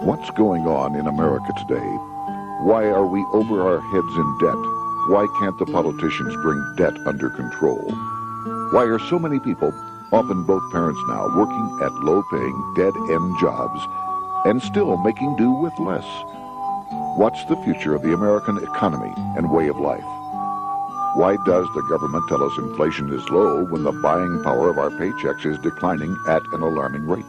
What's going on in America today? Why are we over our heads in debt? Why can't the politicians bring debt under control? Why are so many people, often both parents now, working at low-paying, dead-end jobs and still making do with less? What's the future of the American economy and way of life? Why does the government tell us inflation is low when the buying power of our paychecks is declining at an alarming rate?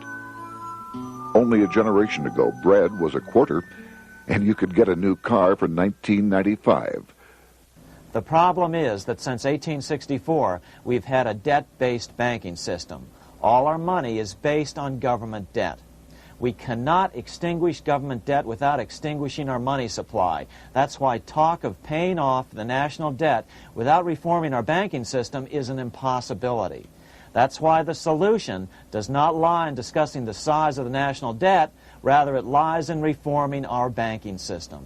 Only a generation ago, bread was a quarter, and you could get a new car for $19.95. The problem is that since 1864, we've had a debt-based banking system. All our money is based on government debt. We cannot extinguish government debt without extinguishing our money supply. That's why talk of paying off the national debt without reforming our banking system is an impossibility. That's why the solution does not lie in discussing the size of the national debt, rather it lies in reforming our banking system.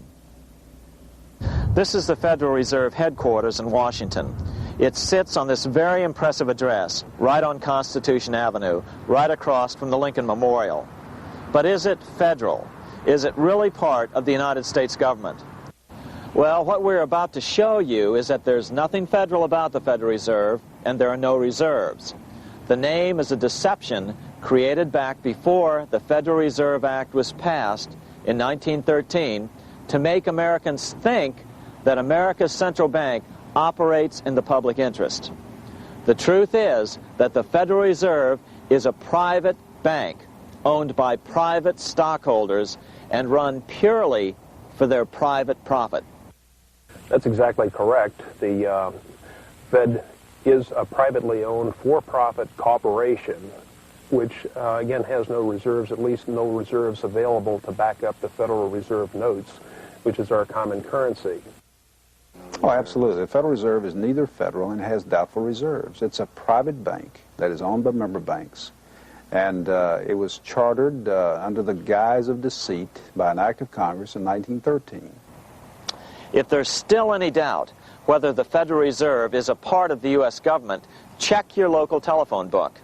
This is the Federal Reserve headquarters in Washington. It sits on this very impressive address, right on Constitution Avenue, right across from the Lincoln Memorial. But is it federal? Is it really part of the United States government? Well, what we're about to show you is that there's nothing federal about the Federal Reserve, and there are no reserves. The name is a deception created back before the Federal Reserve Act was passed in 1913 to make Americans think that America's central bank operates in the public interest. The truth is that the Federal Reserve is a private bank owned by private stockholders and run purely for their private profit. That's exactly correct. The Fed is a privately owned for-profit corporation, which again has no reserves, at least no reserves available to back up the Federal Reserve notes, which is our common currency. Oh, absolutely. The Federal Reserve is neither federal and has doubtful reserves. It's a private bank that is owned by member banks. And it was chartered under the guise of deceit by an act of Congress in 1913. If there's still any doubt whether the Federal Reserve is a part of the U.S. government, check your local telephone book.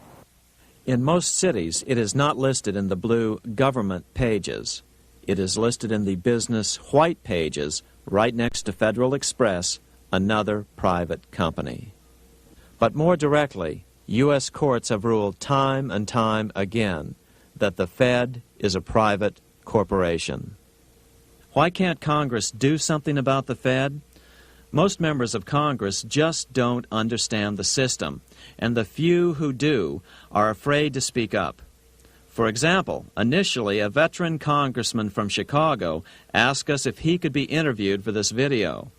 In most cities, it is not listed in the blue government pages. It is listed in the business white pages right next to Federal Express, another private company. But more directly, U.S. courts have ruled time and time again that the Fed is a private corporation. Why can't Congress do something about the Fed? Most members of Congress just don't understand the system, and the few who do are afraid to speak up. For example, initially a veteran congressman from Chicago asked us if he could be interviewed for this video.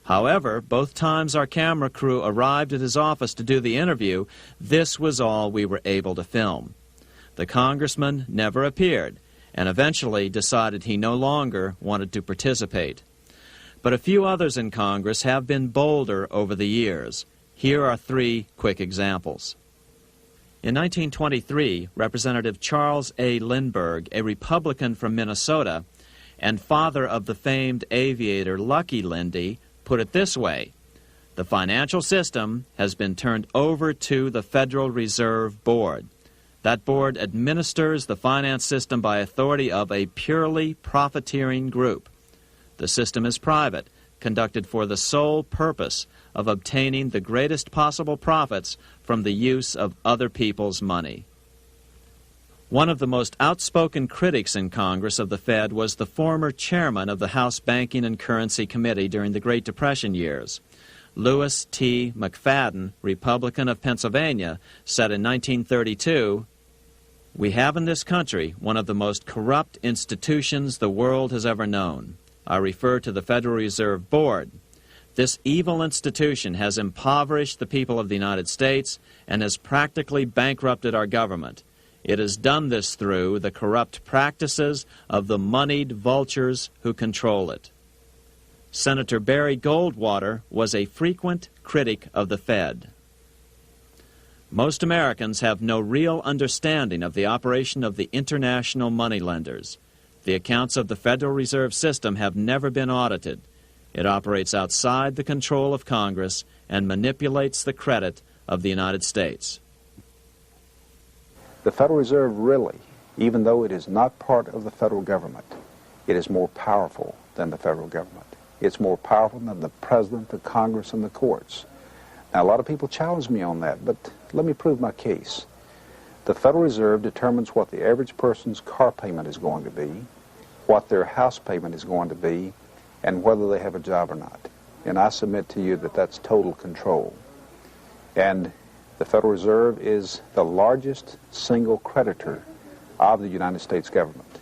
However, both times our camera crew arrived at his office to do the interview, this was all we were able to film. The congressman never appeared, and eventually decided he no longer wanted to participate. But a few others in Congress have been bolder over the years. Here are three quick examples. In 1923, Representative Charles A. Lindbergh, a Republican from Minnesota, and father of the famed aviator Lucky Lindy, put it this way: the financial system has been turned over to the Federal Reserve Board. That board administers the finance system by authority of a purely profiteering group. The system is private, conducted for the sole purpose of obtaining the greatest possible profits from the use of other people's money. One of the most outspoken critics in Congress of the Fed was the former chairman of the House Banking and Currency Committee during the Great Depression years. Lewis T. McFadden, Republican of Pennsylvania, said in 1932, "We have in this country one of the most corrupt institutions the world has ever known. I refer to the Federal Reserve Board. This evil institution has impoverished the people of the United States and has practically bankrupted our government. It has done this through the corrupt practices of the moneyed vultures who control it." Senator Barry Goldwater was a frequent critic of the Fed. Most Americans have no real understanding of the operation of the international moneylenders. The accounts of the Federal Reserve System have never been audited. It operates outside the control of Congress and manipulates the credit of the United States. The Federal Reserve really even though it is not part of the federal government, it is more powerful than the federal government. It's more powerful than the president, the Congress, and the courts. Now, a lot of people challenge me on that, but let me prove my case. The Federal Reserve determines what the average person's car payment is going to be, what their house payment is going to be, and whether they have a job or not. And I submit to you that that's total control. And the Federal Reserve is the largest single creditor of the United States government.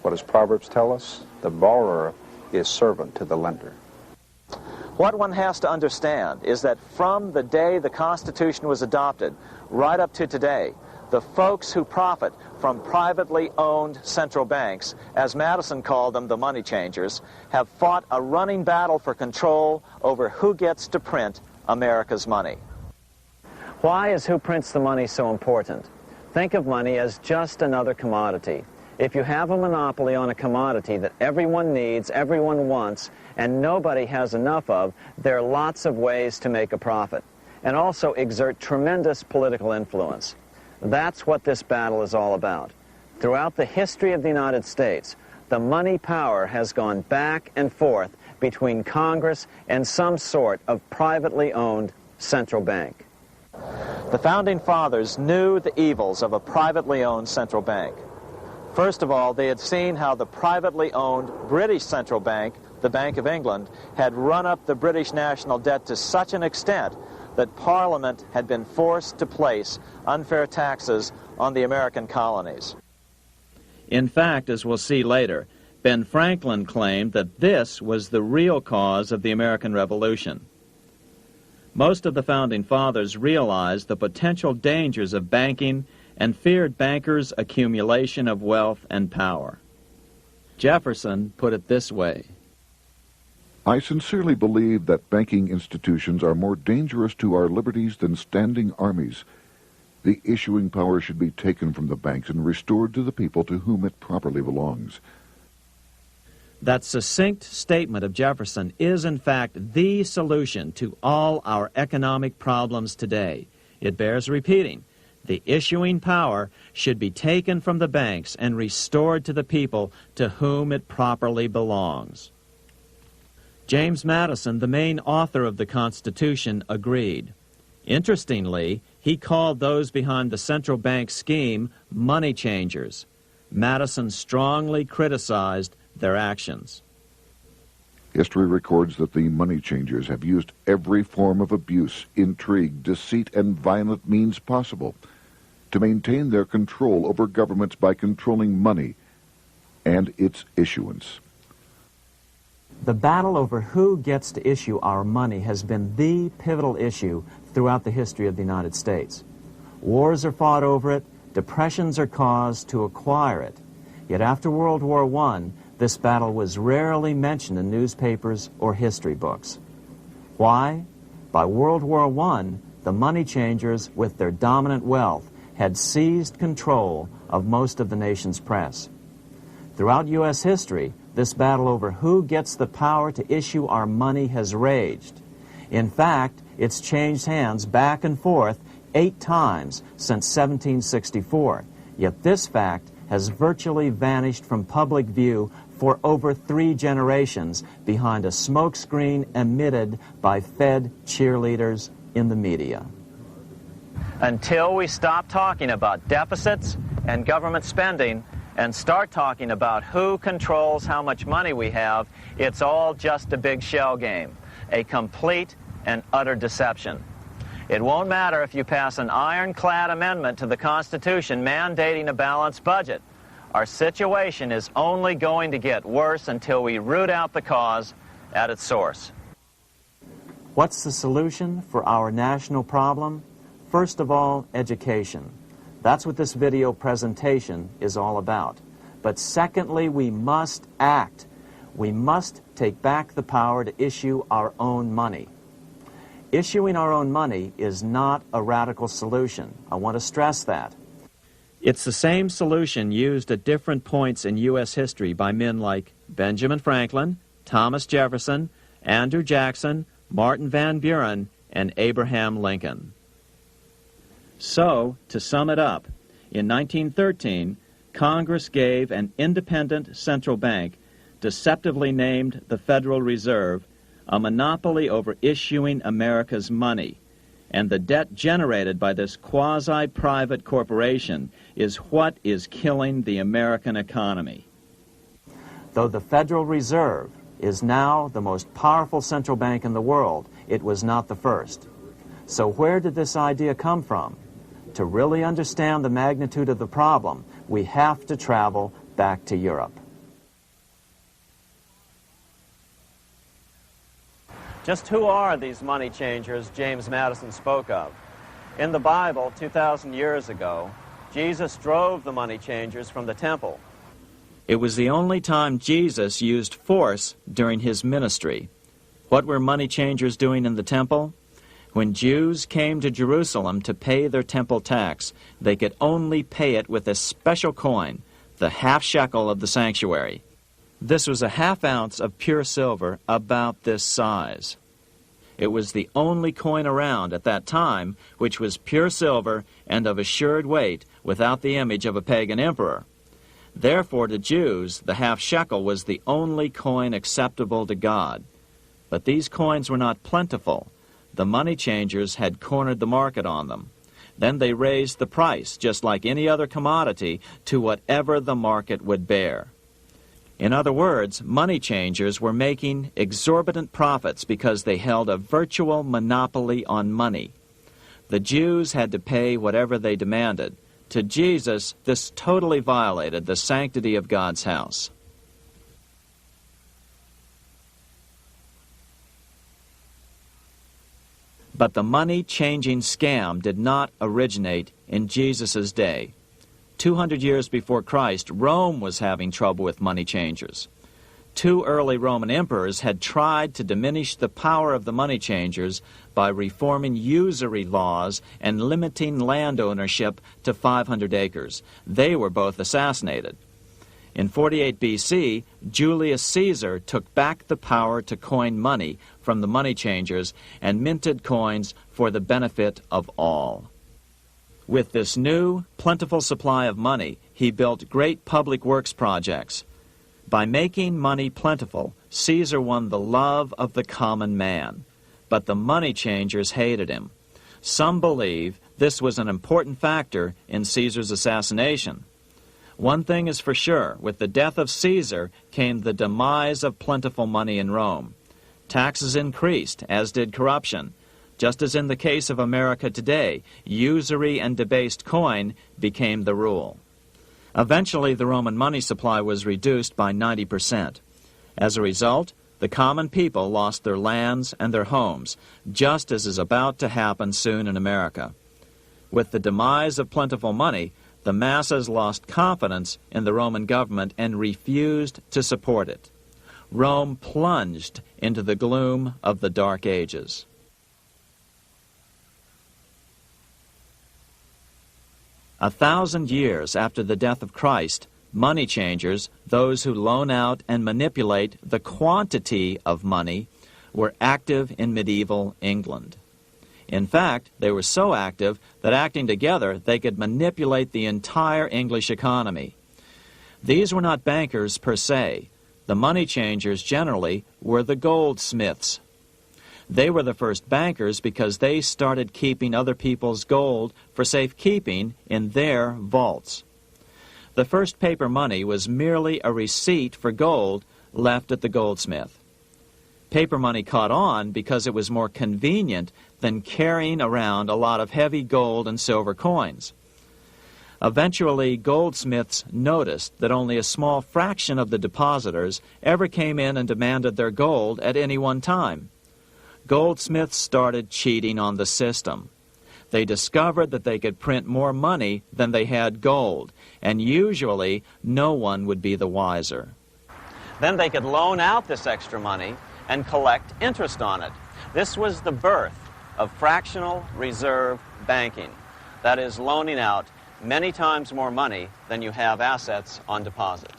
What does Proverbs tell us? The borrower is servant to the lender. What one has to understand is that from the day the Constitution was adopted right up to today, the folks who profit from privately owned central banks, as Madison called them, the money changers, have fought a running battle for control over who gets to print America's money. Why is who prints the money so important? Think of money as just another commodity. If you have a monopoly on a commodity that everyone needs, everyone wants, and nobody has enough of, there are lots of ways to make a profit, and also exert tremendous political influence. That's what this battle is all about. Throughout the history of the United States, the money power has gone back and forth between Congress and some sort of privately owned central bank. The Founding Fathers knew the evils of a privately owned central bank. First of all, they had seen how the privately owned British central bank, the Bank of England, had run up the British national debt to such an extent that Parliament had been forced to place unfair taxes on the American colonies. In fact, as we'll see later, Ben Franklin claimed that this was the real cause of the American Revolution. Most of the Founding Fathers realized the potential dangers of banking and feared bankers' accumulation of wealth and power. Jefferson put it this way: I sincerely believe that banking institutions are more dangerous to our liberties than standing armies. The issuing power should be taken from the banks and restored to the people to whom it properly belongs. That succinct statement of Jefferson is, in fact, the solution to all our economic problems today. It bears repeating. The issuing power should be taken from the banks and restored to the people to whom it properly belongs. James Madison, the main author of the Constitution, agreed. Interestingly, he called those behind the central bank scheme money changers. Madison strongly criticized their actions. History records that the money changers have used every form of abuse, intrigue, deceit, and violent means possible to maintain their control over governments by controlling money and its issuance. The battle over who gets to issue our money has been the pivotal issue throughout the history of the United States. Wars are fought over it, depressions are caused to acquire it. Yet after World War I, this battle was rarely mentioned in newspapers or history books. Why? By World War I, the money changers, with their dominant wealth, had seized control of most of the nation's press. Throughout U.S. history, this battle over who gets the power to issue our money has raged. In fact, it's changed hands back and forth 8 times since 1764. Yet this fact has virtually vanished from public view for over 3 generations behind a smokescreen emitted by Fed cheerleaders in the media. Until we stop talking about deficits and government spending and start talking about who controls how much money we have, it's all just a big shell game, a complete and utter deception. It won't matter if you pass an ironclad amendment to the Constitution mandating a balanced budget. Our situation is only going to get worse until we root out the cause at its source. What's the solution for our national problem? First of all, education. That's what this video presentation is all about. But secondly, we must act. We must take back the power to issue our own money. Issuing our own money is not a radical solution. I want to stress that. It's the same solution used at different points in U.S. history by men like Benjamin Franklin, Thomas Jefferson, Andrew Jackson, Martin Van Buren, and Abraham Lincoln. So, to sum it up, in 1913, Congress gave an independent central bank, deceptively named the Federal Reserve, a monopoly over issuing America's money, and the debt generated by this quasi-private corporation is what is killing the American economy. Though the Federal Reserve is now the most powerful central bank in the world, it was not the first. So where did this idea come from? To really understand the magnitude of the problem, we have to travel back to Europe. Just who are these money changers James Madison spoke of? In the Bible, 2,000 years ago, Jesus drove the money changers from the temple. It was the only time Jesus used force during his ministry. What were money changers doing in the temple? When Jews came to Jerusalem to pay their temple tax, they could only pay it with a special coin, the half shekel of the sanctuary. This was a half ounce of pure silver about this size. It was the only coin around at that time which was pure silver and of assured weight without the image of a pagan emperor. Therefore, to Jews, the half shekel was the only coin acceptable to God. But these coins were not plentiful. The money changers had cornered the market on them. Then they raised the price, just like any other commodity, to whatever the market would bear. In other words, money changers were making exorbitant profits because they held a virtual monopoly on money. The Jews had to pay whatever they demanded. To Jesus, this totally violated the sanctity of God's house. But the money-changing scam did not originate in Jesus' day. 200 years before Christ, Rome was having trouble with money changers. 2 early Roman emperors had tried to diminish the power of the money changers by reforming usury laws and limiting land ownership to 500 acres. They were both assassinated. In 48 BC, Julius Caesar took back the power to coin money from the money changers and minted coins for the benefit of all. With this new, plentiful supply of money, he built great public works projects. By making money plentiful, Caesar won the love of the common man. But the money changers hated him. Some believe this was an important factor in Caesar's assassination. One thing is for sure, with the death of Caesar came the demise of plentiful money in Rome. Taxes increased, as did corruption. Just as in the case of America today, usury and debased coin became the rule. Eventually, the Roman money supply was reduced by 90%. As a result, the common people lost their lands and their homes, just as is about to happen soon in America. With the demise of plentiful money, the masses lost confidence in the Roman government and refused to support it. Rome plunged into the gloom of the Dark Ages. A 1,000 years after the death of Christ, money changers, those who loan out and manipulate the quantity of money, were active in medieval England. In fact, they were so active that acting together, they could manipulate the entire English economy. These were not bankers per se. The money changers generally were the goldsmiths. They were the first bankers because they started keeping other people's gold for safekeeping in their vaults. The first paper money was merely a receipt for gold left at the goldsmith. Paper money caught on because it was more convenient than carrying around a lot of heavy gold and silver coins. Eventually, goldsmiths noticed that only a small fraction of the depositors ever came in and demanded their gold at any one time. Goldsmiths started cheating on the system. They discovered that they could print more money than they had gold, and usually no one would be the wiser. Then they could loan out this extra money and collect interest on it. This was the birth of fractional reserve banking. That is, loaning out many times more money than you have assets on deposit.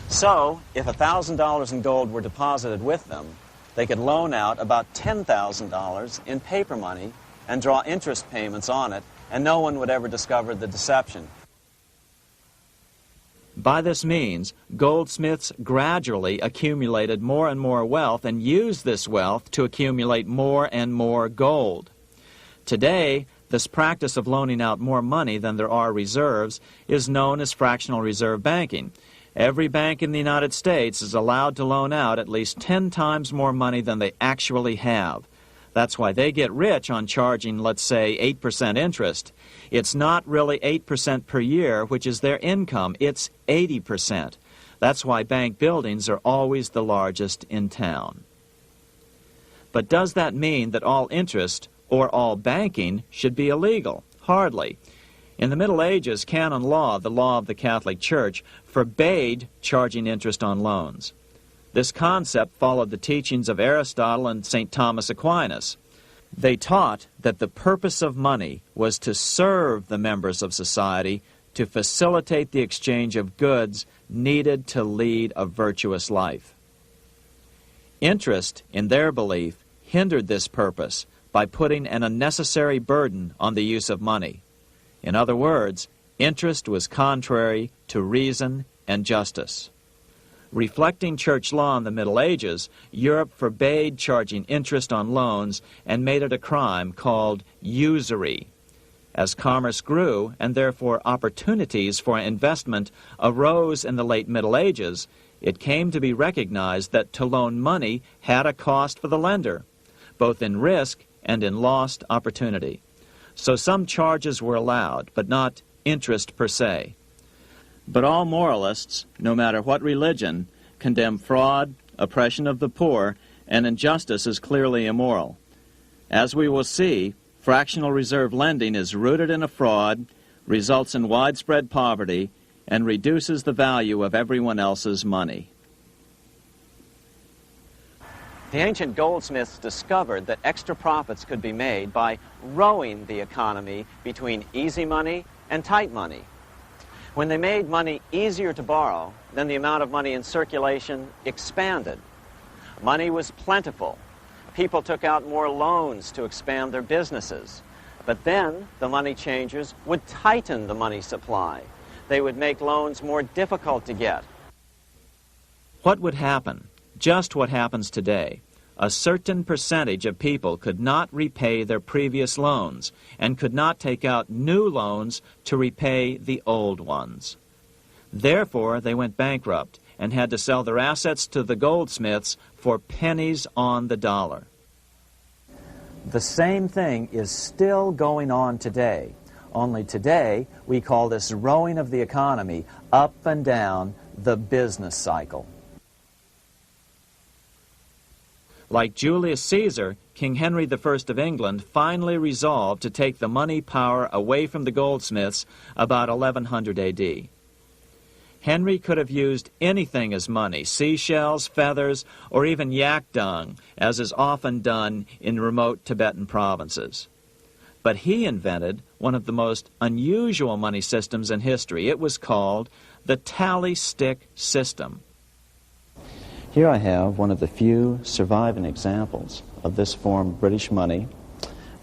So, if $1,000 in gold were deposited with them, they could loan out about $10,000 in paper money and draw interest payments on it, and no one would ever discover the deception. By this means, goldsmiths gradually accumulated more and more wealth and used this wealth to accumulate more and more gold. Today, this practice of loaning out more money than there are reserves is known as fractional reserve banking. Every bank in the United States is allowed to loan out at least 10 times more money than they actually have. That's why they get rich on charging, let's say, 8% interest. It's not really 8% per year, which is their income. It's 80%. That's why bank buildings are always the largest in town. But does that mean that all interest or all banking should be illegal? Hardly. In the Middle Ages, canon law, the law of the Catholic Church, forbade charging interest on loans. This concept followed the teachings of Aristotle and St. Thomas Aquinas. They taught that the purpose of money was to serve the members of society, to facilitate the exchange of goods needed to lead a virtuous life. Interest, in their belief, hindered this purpose by putting an unnecessary burden on the use of money. In other words, interest was contrary to reason and justice. Reflecting church law in the Middle Ages, Europe forbade charging interest on loans and made it a crime called usury. As commerce grew, and therefore opportunities for investment arose in the late Middle Ages, it came to be recognized that to loan money had a cost for the lender, both in risk and in lost opportunity. So some charges were allowed, but not interest per se. But all moralists, no matter what religion, condemn fraud, oppression of the poor, and injustice as clearly immoral. As we will see, fractional reserve lending is rooted in a fraud, results in widespread poverty, and reduces the value of everyone else's money. The ancient goldsmiths discovered that extra profits could be made by rowing the economy between easy money and tight money. When they made money easier to borrow, then the amount of money in circulation expanded. Money was plentiful. People took out more loans to expand their businesses. But then the money changers would tighten the money supply. They would make loans more difficult to get. What would happen? Just what happens today. A certain percentage of people could not repay their previous loans and could not take out new loans to repay the old ones. Therefore, they went bankrupt and had to sell their assets to the goldsmiths for pennies on the dollar. The same thing is still going on today. Only today, we call this rowing of the economy up and down the business cycle. Like Julius Caesar, King Henry I of England finally resolved to take the money power away from the goldsmiths about 1100 A.D. Henry could have used anything as money, seashells, feathers, or even yak dung, as is often done in remote Tibetan provinces. But he invented one of the most unusual money systems in history. It was called the tally stick system. Here I have one of the few surviving examples of this form of British money,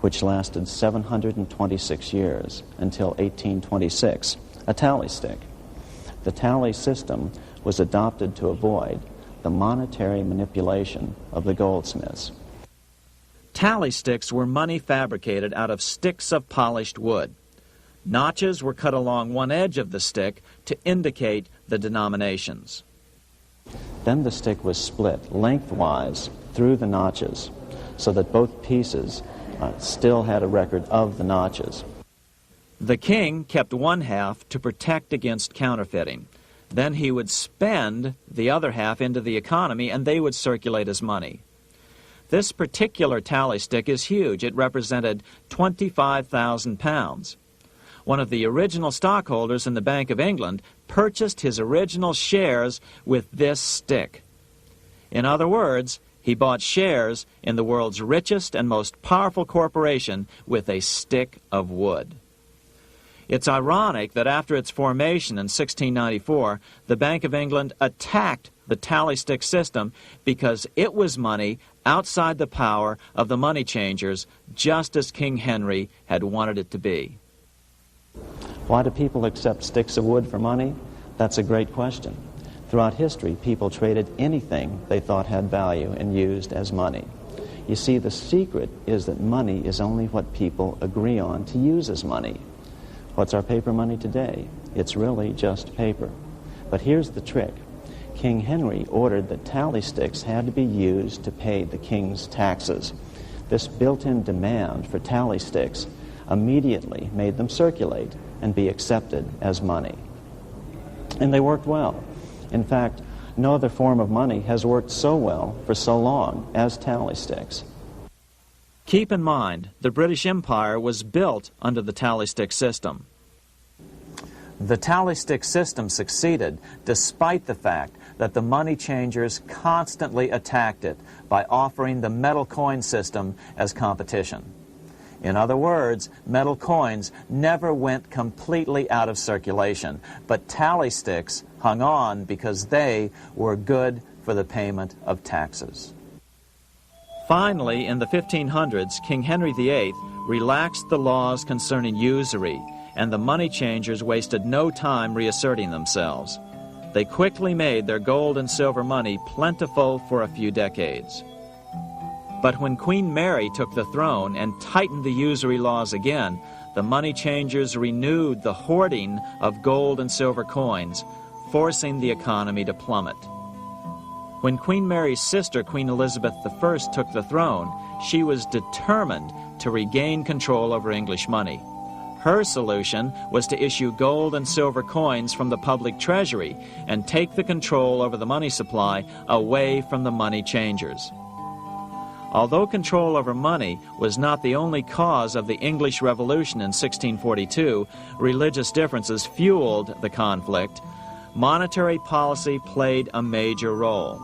which lasted 726 years until 1826, a tally stick. The tally system was adopted to avoid the monetary manipulation of the goldsmiths. Tally sticks were money fabricated out of sticks of polished wood. Notches were cut along one edge of the stick to indicate the denominations. Then the stick was split lengthwise through the notches so that both pieces still had a record of the notches. The king kept one half to protect against counterfeiting. Then he would spend the other half into the economy and they would circulate as money. This particular tally stick is huge. It represented 25,000 pounds. One of the original stockholders in the Bank of England purchased his original shares with this stick. In other words, he bought shares in the world's richest and most powerful corporation with a stick of wood. It's ironic that after its formation in 1694, the Bank of England attacked the tally stick system because it was money outside the power of the money changers, just as King Henry had wanted it to be. Why do people accept sticks of wood for money? That's a great question. Throughout history, people traded anything they thought had value and used as money. You see, the secret is that money is only what people agree on to use as money. What's our paper money today? It's really just paper. But here's the trick. King Henry ordered that tally sticks had to be used to pay the king's taxes. This built-in demand for tally sticks immediately made them circulate and be accepted as money. And they worked well. In fact, no other form of money has worked so well for so long as tally sticks. Keep in mind, the British Empire was built under the tally stick system. The tally stick system succeeded despite the fact that the money changers constantly attacked it by offering the metal coin system as competition. In other words, metal coins never went completely out of circulation, but tally sticks hung on because they were good for the payment of taxes. Finally, in the 1500s, King Henry VIII relaxed the laws concerning usury, and the money changers wasted no time reasserting themselves. They quickly made their gold and silver money plentiful for a few decades. But when Queen Mary took the throne and tightened the usury laws again, the money changers renewed the hoarding of gold and silver coins, forcing the economy to plummet. When Queen Mary's sister, Queen Elizabeth I, took the throne, she was determined to regain control over English money. Her solution was to issue gold and silver coins from the public treasury and take the control over the money supply away from the money changers. Although control over money was not the only cause of the English Revolution in 1642, religious differences fueled the conflict. Monetary policy played a major role.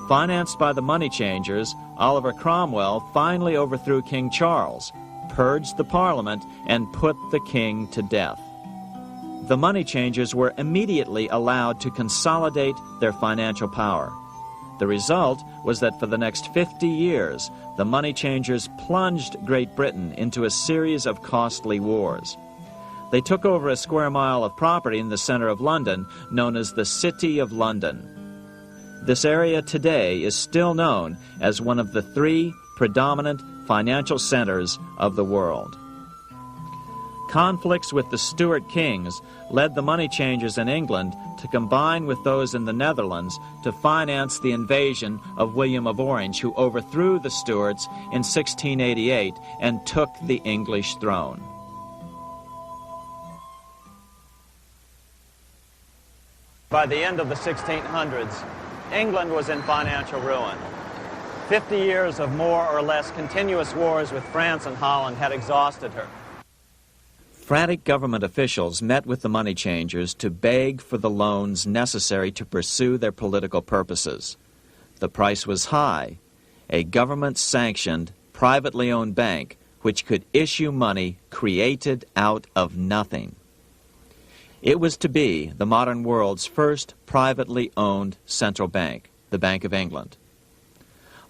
Financed by the money changers, Oliver Cromwell finally overthrew King Charles, purged the Parliament, and put the king to death. The money changers were immediately allowed to consolidate their financial power. The result was that for the next 50 years, the money changers plunged Great Britain into a series of costly wars. They took over a square mile of property in the center of London, known as the City of London. This area today is still known as one of the 3 predominant financial centers of the world. Conflicts with the Stuart kings led the money changers in England to combine with those in the Netherlands to finance the invasion of William of Orange, who overthrew the Stuarts in 1688 and took the English throne. By the end of the 1600s, England was in financial ruin. 50 years of more or less continuous wars with France and Holland had exhausted her. Frantic government officials met with the money changers to beg for the loans necessary to pursue their political purposes. The price was high. A government-sanctioned, privately owned bank which could issue money created out of nothing. It was to be the modern world's first privately owned central bank, the Bank of England.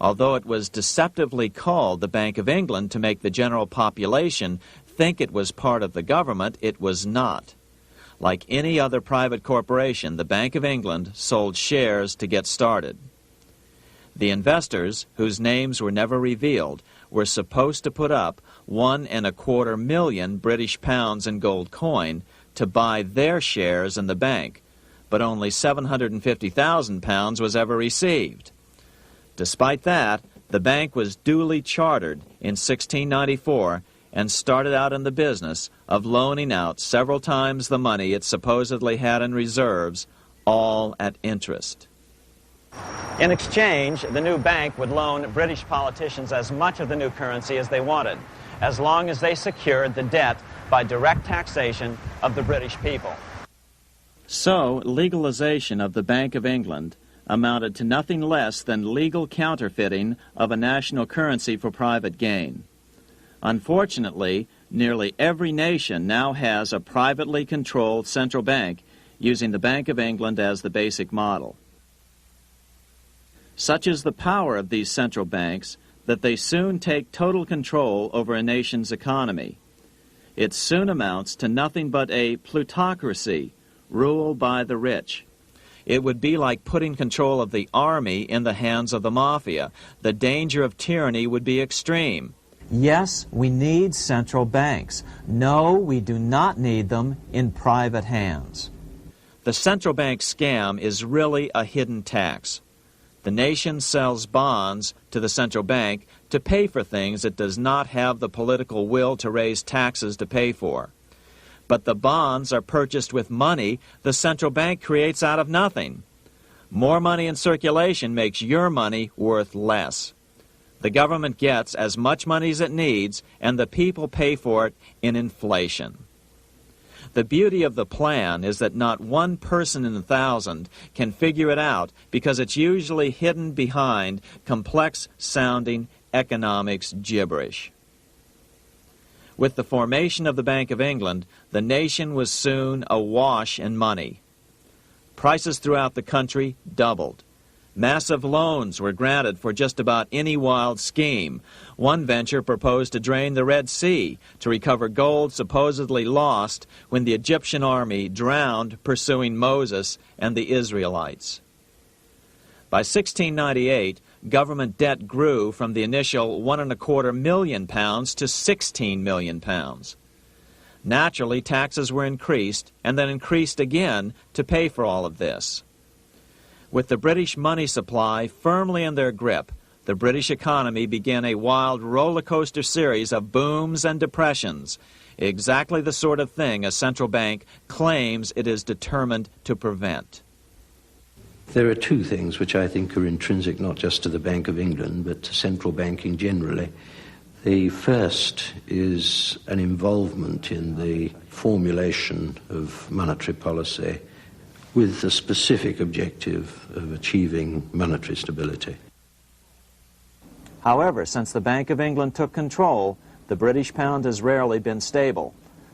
Although it was deceptively called the Bank of England to make the general population think it was part of the government, it was not. Like any other private corporation, the Bank of England sold shares to get started. The investors, whose names were never revealed, were supposed to put up £1.25 million British pounds in gold coin to buy their shares in the bank, but only £750,000 was ever received. Despite that, the bank was duly chartered in 1694 and started out in the business of loaning out several times the money it supposedly had in reserves, all at interest. In exchange, the new bank would loan British politicians as much of the new currency as they wanted, as long as they secured the debt by direct taxation of the British people. So, legalization of the Bank of England amounted to nothing less than legal counterfeiting of a national currency for private gain. Unfortunately, nearly every nation now has a privately controlled central bank using the Bank of England as the basic model. Such is the power of these central banks that they soon take total control over a nation's economy. It soon amounts to nothing but a plutocracy, rule by the rich. It would be like putting control of the army in the hands of the mafia. The danger of tyranny would be extreme. Yes, we need central banks. No, we do not need them in private hands. The central bank scam is really a hidden tax. The nation sells bonds to the central bank to pay for things it does not have the political will to raise taxes to pay for. But the bonds are purchased with money the central bank creates out of nothing. More money in circulation makes your money worth less. The government gets as much money as it needs, and the people pay for it in inflation. The beauty of the plan is that not one person in 1,000 can figure it out because it's usually hidden behind complex-sounding economics gibberish. With the formation of the Bank of England, the nation was soon awash in money. Prices throughout the country doubled. Massive loans were granted for just about any wild scheme. One venture proposed to drain the Red Sea to recover gold supposedly lost when the Egyptian army drowned pursuing Moses and the Israelites. By 1698, government debt grew from the initial £1.25 million to £16 million. Naturally, taxes were increased and then increased again to pay for all of this. With the British money supply firmly in their grip, the British economy began a wild roller coaster series of booms and depressions, exactly the sort of thing a central bank claims it is determined to prevent. There are two things which I think are intrinsic not just to the Bank of England but to central banking generally. The first is an involvement in the formulation of monetary policy with the specific objective of achieving monetary stability. However, since the Bank of England took control, the British pound has rarely been stable.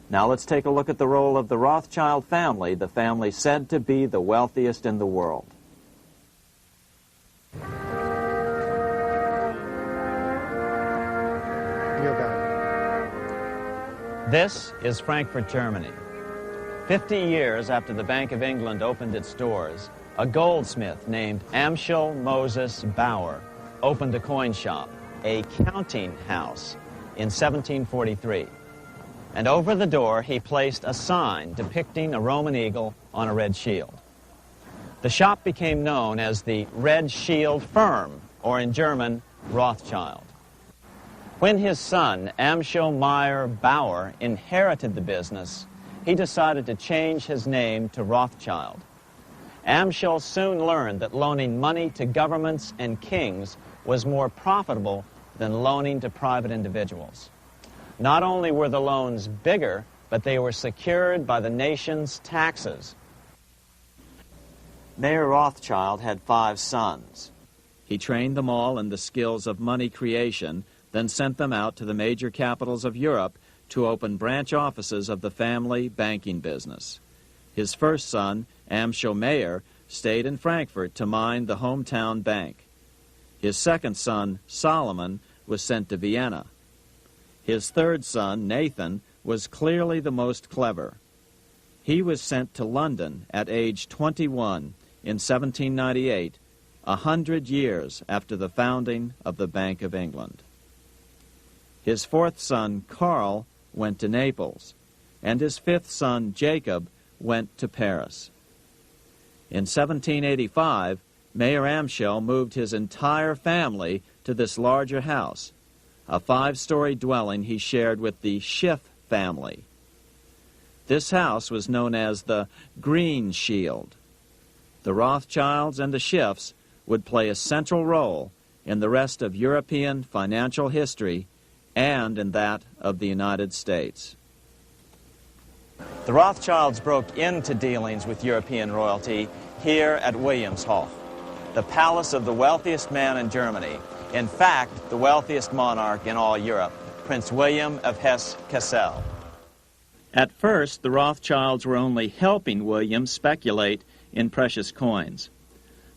Now let's take a look at the role of the Rothschild family, the family said to be the wealthiest in the world. This is Frankfurt, Germany. 50 years after the Bank of England opened its doors, a goldsmith named Amschel Moses Bauer opened a coin shop, a counting house, in 1743. And over the door he placed a sign depicting a Roman eagle on a red shield. The shop became known as the Red Shield Firm, or in German, Rothschild. When his son, Amschel Meyer Bauer, inherited the business, he decided to change his name to Rothschild. Amschel soon learned that loaning money to governments and kings was more profitable than loaning to private individuals. Not only were the loans bigger, but they were secured by the nation's taxes. Mayer Rothschild had 5 sons. He trained them all in the skills of money creation, then sent them out to the major capitals of Europe to open branch offices of the family banking business. His first son, Amschel Meyer, stayed in Frankfurt to mind the hometown bank. His second son, Solomon, was sent to Vienna. His third son, Nathan, was clearly the most clever. He was sent to London at age 21 in 1798, 100 years after the founding of the Bank of England. His fourth son, Karl, went to Naples, and his fifth son, Jacob, went to Paris. In 1785, Mayer Amschel moved his entire family to this larger house, a 5-story dwelling he shared with the Schiff family. This house was known as the Green Shield. The Rothschilds and the Schiffs would play a central role in the rest of European financial history and in that of the United States. The Rothschilds broke into dealings with European royalty here at Wilhelmshof, the palace of the wealthiest man in Germany. In fact, the wealthiest monarch in all Europe, Prince William of Hesse-Kassel. At first, the Rothschilds were only helping William speculate in precious coins.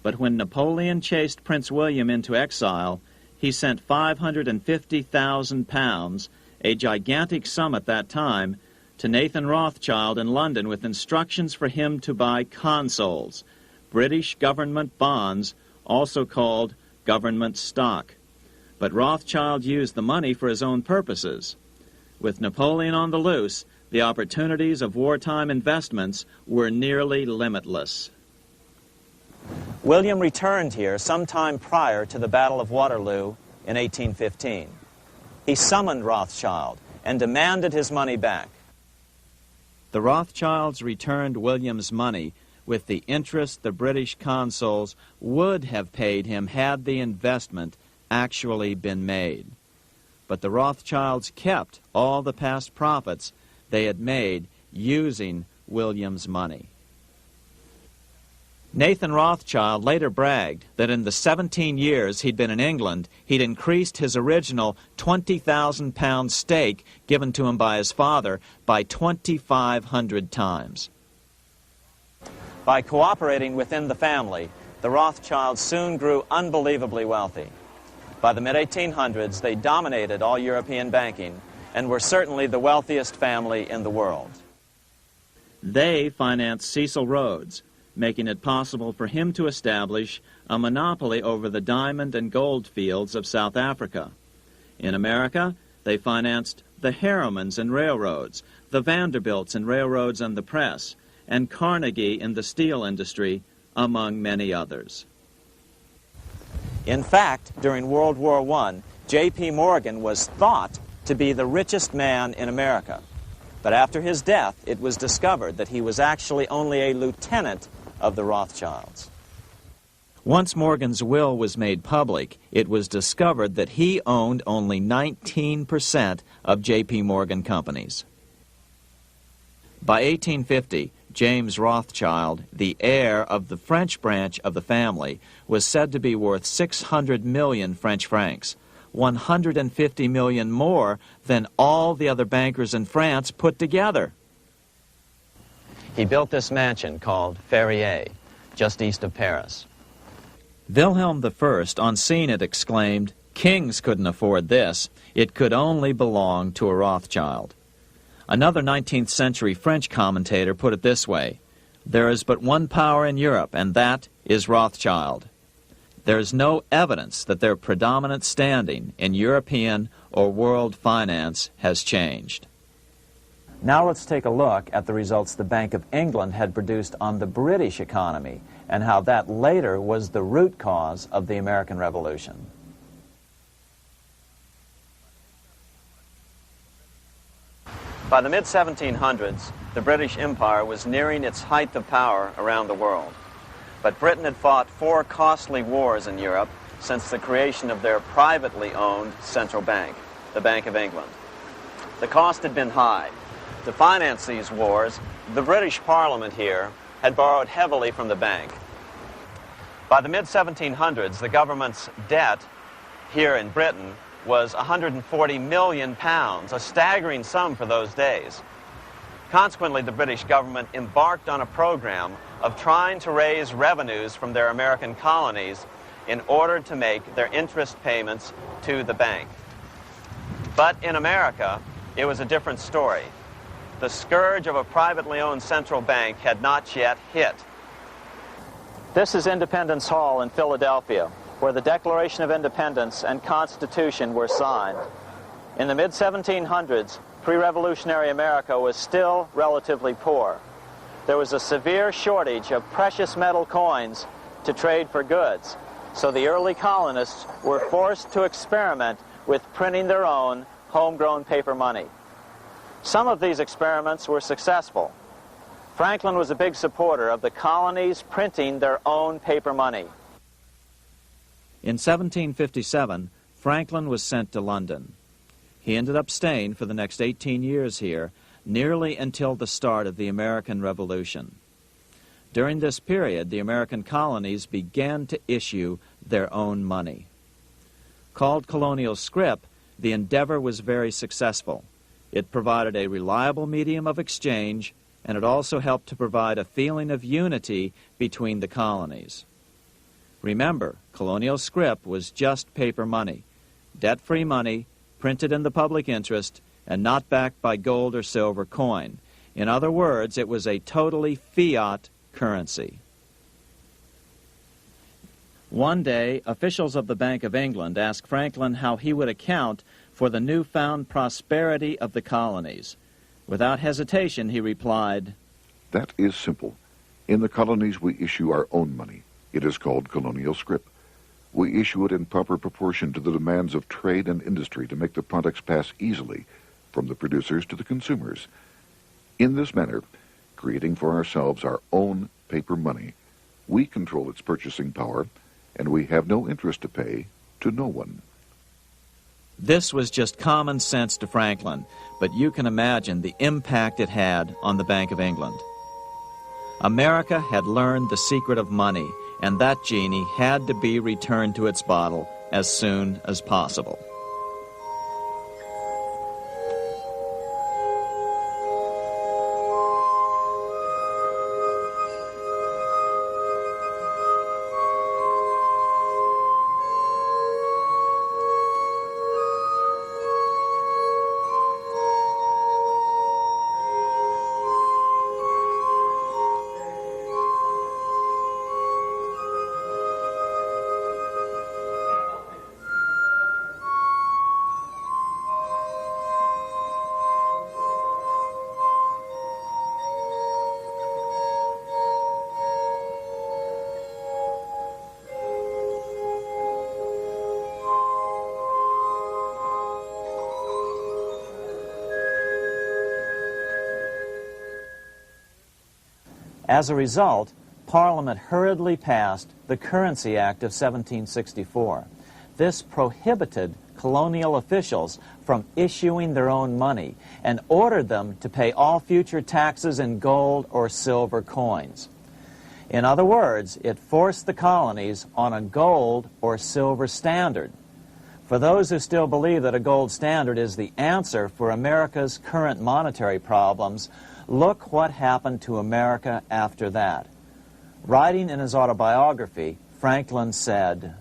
But when Napoleon chased Prince William into exile, he sent £550,000, a gigantic sum at that time, to Nathan Rothschild in London with instructions for him to buy consols, British government bonds, also called government stock. But Rothschild used the money for his own purposes. With Napoleon on the loose, the opportunities of wartime investments were nearly limitless. William returned here sometime prior to the Battle of Waterloo in 1815. He summoned Rothschild and demanded his money back. The Rothschilds returned William's money with the interest the British consuls would have paid him had the investment actually been made. But the Rothschilds kept all the past profits they had made using William's money. Nathan Rothschild later bragged that in the 17 years he'd been in England, he'd increased his original £20,000 stake given to him by his father by 2,500 times. By cooperating within the family, the Rothschilds soon grew unbelievably wealthy. By the mid-1800s, they dominated all European banking and were certainly the wealthiest family in the world. They financed Cecil Rhodes, making it possible for him to establish a monopoly over the diamond and gold fields of South Africa. In America, they financed the Harrimans and railroads, the Vanderbilts and railroads and the press, and Carnegie in the steel industry, among many others. In fact, during World War I, J.P. Morgan was thought to be the richest man in America. But after his death, it was discovered that he was actually only a lieutenant of the Rothschilds. Once Morgan's will was made public, it was discovered that he owned only 19% of J.P. Morgan companies. By 1850, James Rothschild, the heir of the French branch of the family, was said to be worth 600 million French francs, 150 million more than all the other bankers in France put together. He built this mansion called Ferrier, just east of Paris. Wilhelm I, on seeing it, exclaimed, "Kings couldn't afford this. It could only belong to a Rothschild." Another 19th century French commentator put it this way: "There is but one power in Europe, and that is Rothschild." There is no evidence that their predominant standing in European or world finance has changed. Now let's take a look at the results the Bank of England had produced on the British economy and how that later was the root cause of the American Revolution. By the mid-1700s, the British Empire was nearing its height of power around the world. But Britain had fought 4 costly wars in Europe since the creation of their privately owned central bank, the Bank of England. The cost had been high. To finance these wars, the British Parliament here had borrowed heavily from the bank. By the mid-1700s, the government's debt here in Britain was £140 million, a staggering sum for those days. Consequently, the British government embarked on a program of trying to raise revenues from their American colonies in order to make their interest payments to the bank. But in America, it was a different story. The scourge of a privately owned central bank had not yet hit. This is Independence Hall in Philadelphia, where the Declaration of Independence and Constitution were signed. In the mid-1700s, pre-revolutionary America was still relatively poor. There was a severe shortage of precious metal coins to trade for goods, so the early colonists were forced to experiment with printing their own homegrown paper money. Some of these experiments were successful. Franklin was a big supporter of the colonies printing their own paper money. In 1757, Franklin was sent to London. He ended up staying for the next 18 years here, nearly until the start of the American Revolution. During this period, the American colonies began to issue their own money. Called colonial scrip, the endeavor was very successful. It provided a reliable medium of exchange, and it also helped to provide a feeling of unity between the colonies. Remember, colonial scrip was just paper money, debt-free money, printed in the public interest, and not backed by gold or silver coin. In other words, it was a totally fiat currency. One day, officials of the Bank of England asked Franklin how he would account for the newfound prosperity of the colonies. Without hesitation, he replied, "That is simple. In the colonies, we issue our own money. It is called colonial scrip. We issue it in proper proportion to the demands of trade and industry to make the products pass easily from the producers to the consumers. In this manner, creating for ourselves our own paper money, we control its purchasing power, and we have no interest to pay to no one." This was just common sense to Franklin, but you can imagine the impact it had on the Bank of England. America had learned the secret of money, and that genie had to be returned to its bottle as soon as possible. As a result, Parliament hurriedly passed the Currency Act of 1764. This prohibited colonial officials from issuing their own money and ordered them to pay all future taxes in gold or silver coins. In other words, it forced the colonies on a gold or silver standard. For those who still believe that a gold standard is the answer for America's current monetary problems, look what happened to America after that. Writing in his autobiography, Franklin said,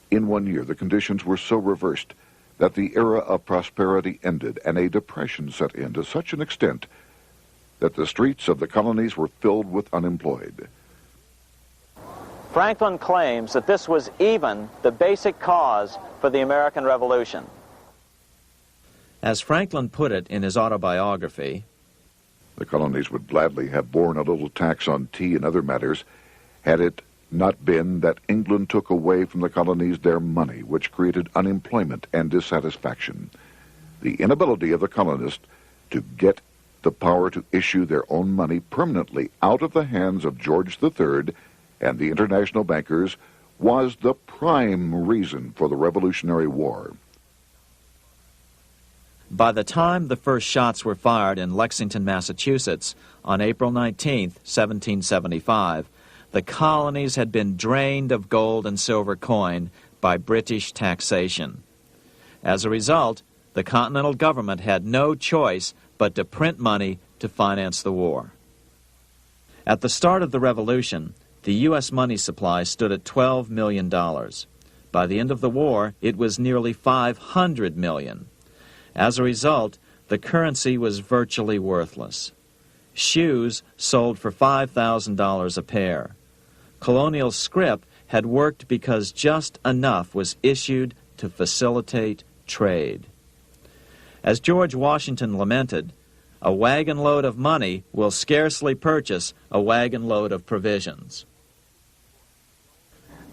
"In 1 year, the conditions were so reversed that the era of prosperity ended and a depression set in to such an extent that the streets of the colonies were filled with unemployed." Franklin claims that this was even the basic cause for the American Revolution. As Franklin put it in his autobiography, The colonies would gladly have borne a little tax on tea and other matters had it not been that England took away from the colonies their money, which created unemployment and dissatisfaction. The inability of the colonists to get the power to issue their own money permanently out of the hands of George III and the international bankers was the prime reason for the Revolutionary War. By the time the first shots were fired in Lexington, Massachusetts, on April 19, 1775, the colonies had been drained of gold and silver coin by British taxation. As a result, the Continental government had no choice but to print money to finance the war. At the start of the Revolution, the U.S. money supply stood at $12 million. By the end of the war, it was nearly $500 million. As a result, the currency was virtually worthless. Shoes sold for $5,000 a pair. Colonial scrip had worked because just enough was issued to facilitate trade. As George Washington lamented, "A wagon load of money will scarcely purchase a wagon load of provisions."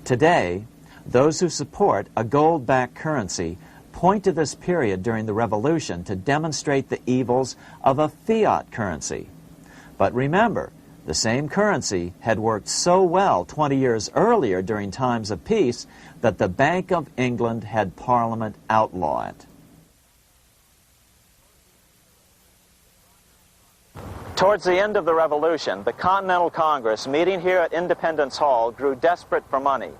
Today, those who support a gold-backed currency point to this period during the Revolution to demonstrate the evils of a fiat currency. But remember, the same currency had worked so well 20 years earlier during times of peace that the Bank of England had Parliament outlaw it. Towards the end of the Revolution, the Continental Congress, meeting here at Independence Hall, grew desperate for money.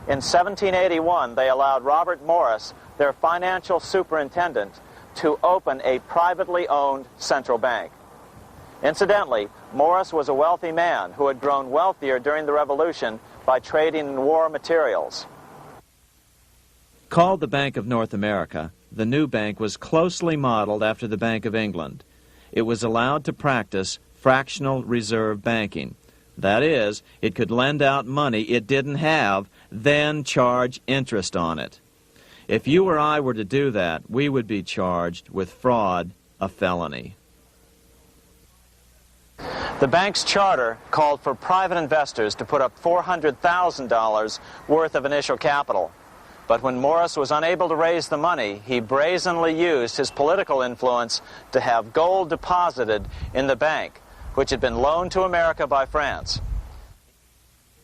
In 1781, they allowed Robert Morris, their financial superintendent, to open a privately owned central bank. Incidentally, Morris was a wealthy man who had grown wealthier during the Revolution by trading in war materials. Called the Bank of North America, the new bank was closely modeled after the Bank of England. It was allowed to practice fractional reserve banking. That is, it could lend out money it didn't have, then charge interest on it. If you or I were to do that, we would be charged with fraud, a felony. The bank's charter called for private investors to put up $400,000 worth of initial capital. But when Morris was unable to raise the money, he brazenly used his political influence to have gold deposited in the bank, which had been loaned to America by France.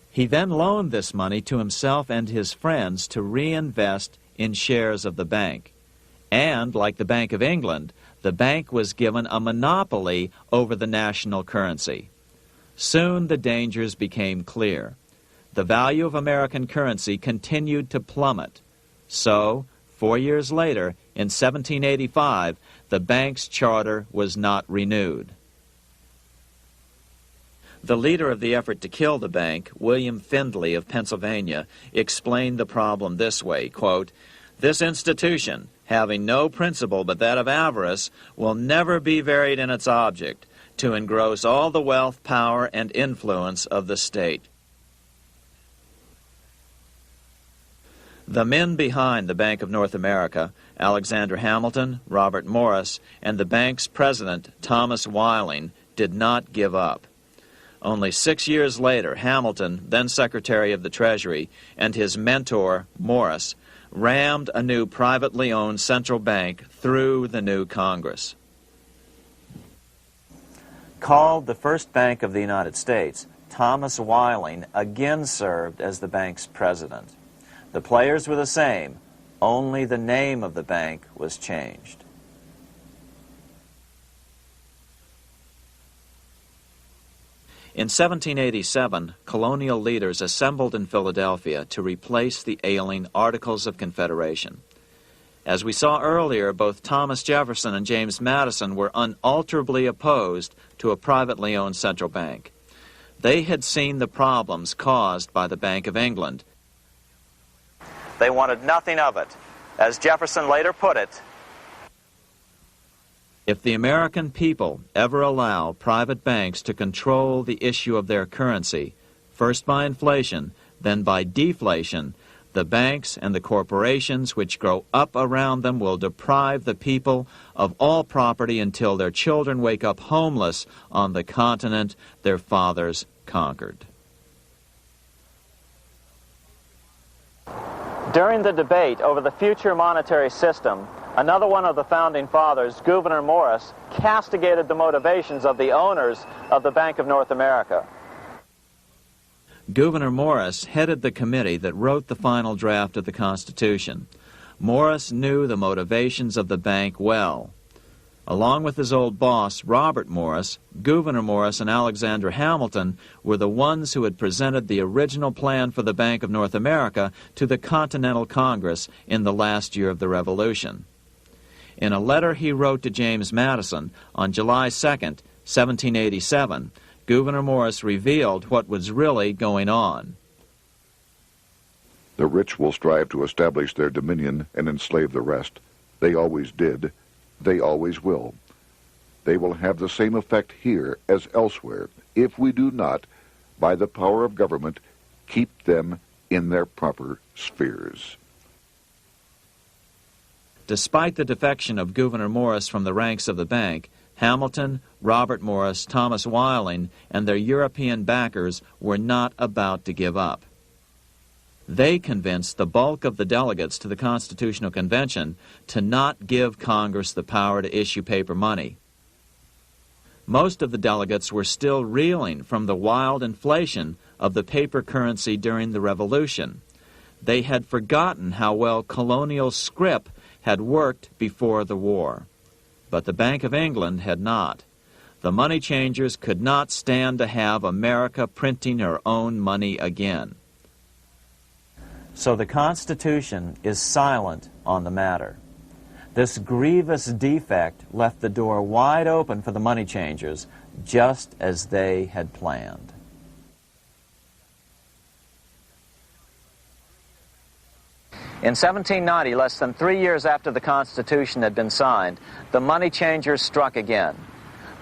He then loaned this money to himself and his friends to reinvest in shares of the bank. And, like the Bank of England, the bank was given a monopoly over the national currency. Soon the dangers became clear. The value of American currency continued to plummet. So, 4 years later, in 1785, the bank's charter was not renewed. The leader of the effort to kill the bank, William Findley of Pennsylvania, explained the problem this way, quote, "This institution, having no principle but that of avarice, will never be varied in its object, to engross all the wealth, power, and influence of the state." The men behind the Bank of North America, Alexander Hamilton, Robert Morris, and the bank's president, Thomas Whiling, did not give up. Only 6 years later, Hamilton, then Secretary of the Treasury, and his mentor, Morris, rammed a new privately owned central bank through the new Congress. Called the first bank of the United States, Thomas Whiling again served as the bank's president. The players were the same, only the name of the bank was changed. In 1787, colonial leaders assembled in Philadelphia to replace the ailing Articles of Confederation. As we saw earlier, both Thomas Jefferson and James Madison were unalterably opposed to a privately owned central bank. They had seen the problems caused by the Bank of England. They wanted nothing of it. As Jefferson later put it, "If the American people ever allow private banks to control the issue of their currency, first by inflation, then by deflation, the banks and the corporations which grow up around them will deprive the people of all property until their children wake up homeless on the continent their fathers conquered." During the debate over the future monetary system, another one of the founding fathers, Gouverneur Morris, castigated the motivations of the owners of the Bank of North America. Gouverneur Morris headed the committee that wrote the final draft of the Constitution. Morris knew the motivations of the bank well. Along with his old boss, Robert Morris, Gouverneur Morris and Alexander Hamilton were the ones who had presented the original plan for the Bank of North America to the Continental Congress in the last year of the Revolution. In a letter he wrote to James Madison on July 2nd, 1787, Gouverneur Morris revealed what was really going on. "The rich will strive to establish their dominion and enslave the rest. They always did. They always will. They will have the same effect here as elsewhere if we do not, by the power of government, keep them in their proper spheres." Despite the defection of Gouverneur Morris from the ranks of the bank, Hamilton, Robert Morris, Thomas Whiling, and their European backers were not about to give up. They convinced the bulk of the delegates to the Constitutional Convention to not give Congress the power to issue paper money. Most of the delegates were still reeling from the wild inflation of the paper currency during the Revolution. They had forgotten how well colonial scrip had worked before the war. But the Bank of England had not. The money changers could not stand to have America printing her own money again. So the Constitution is silent on the matter. This grievous defect left the door wide open for the money changers, just as they had planned. In 1790, less than 3 years after the Constitution had been signed, the money changers struck again.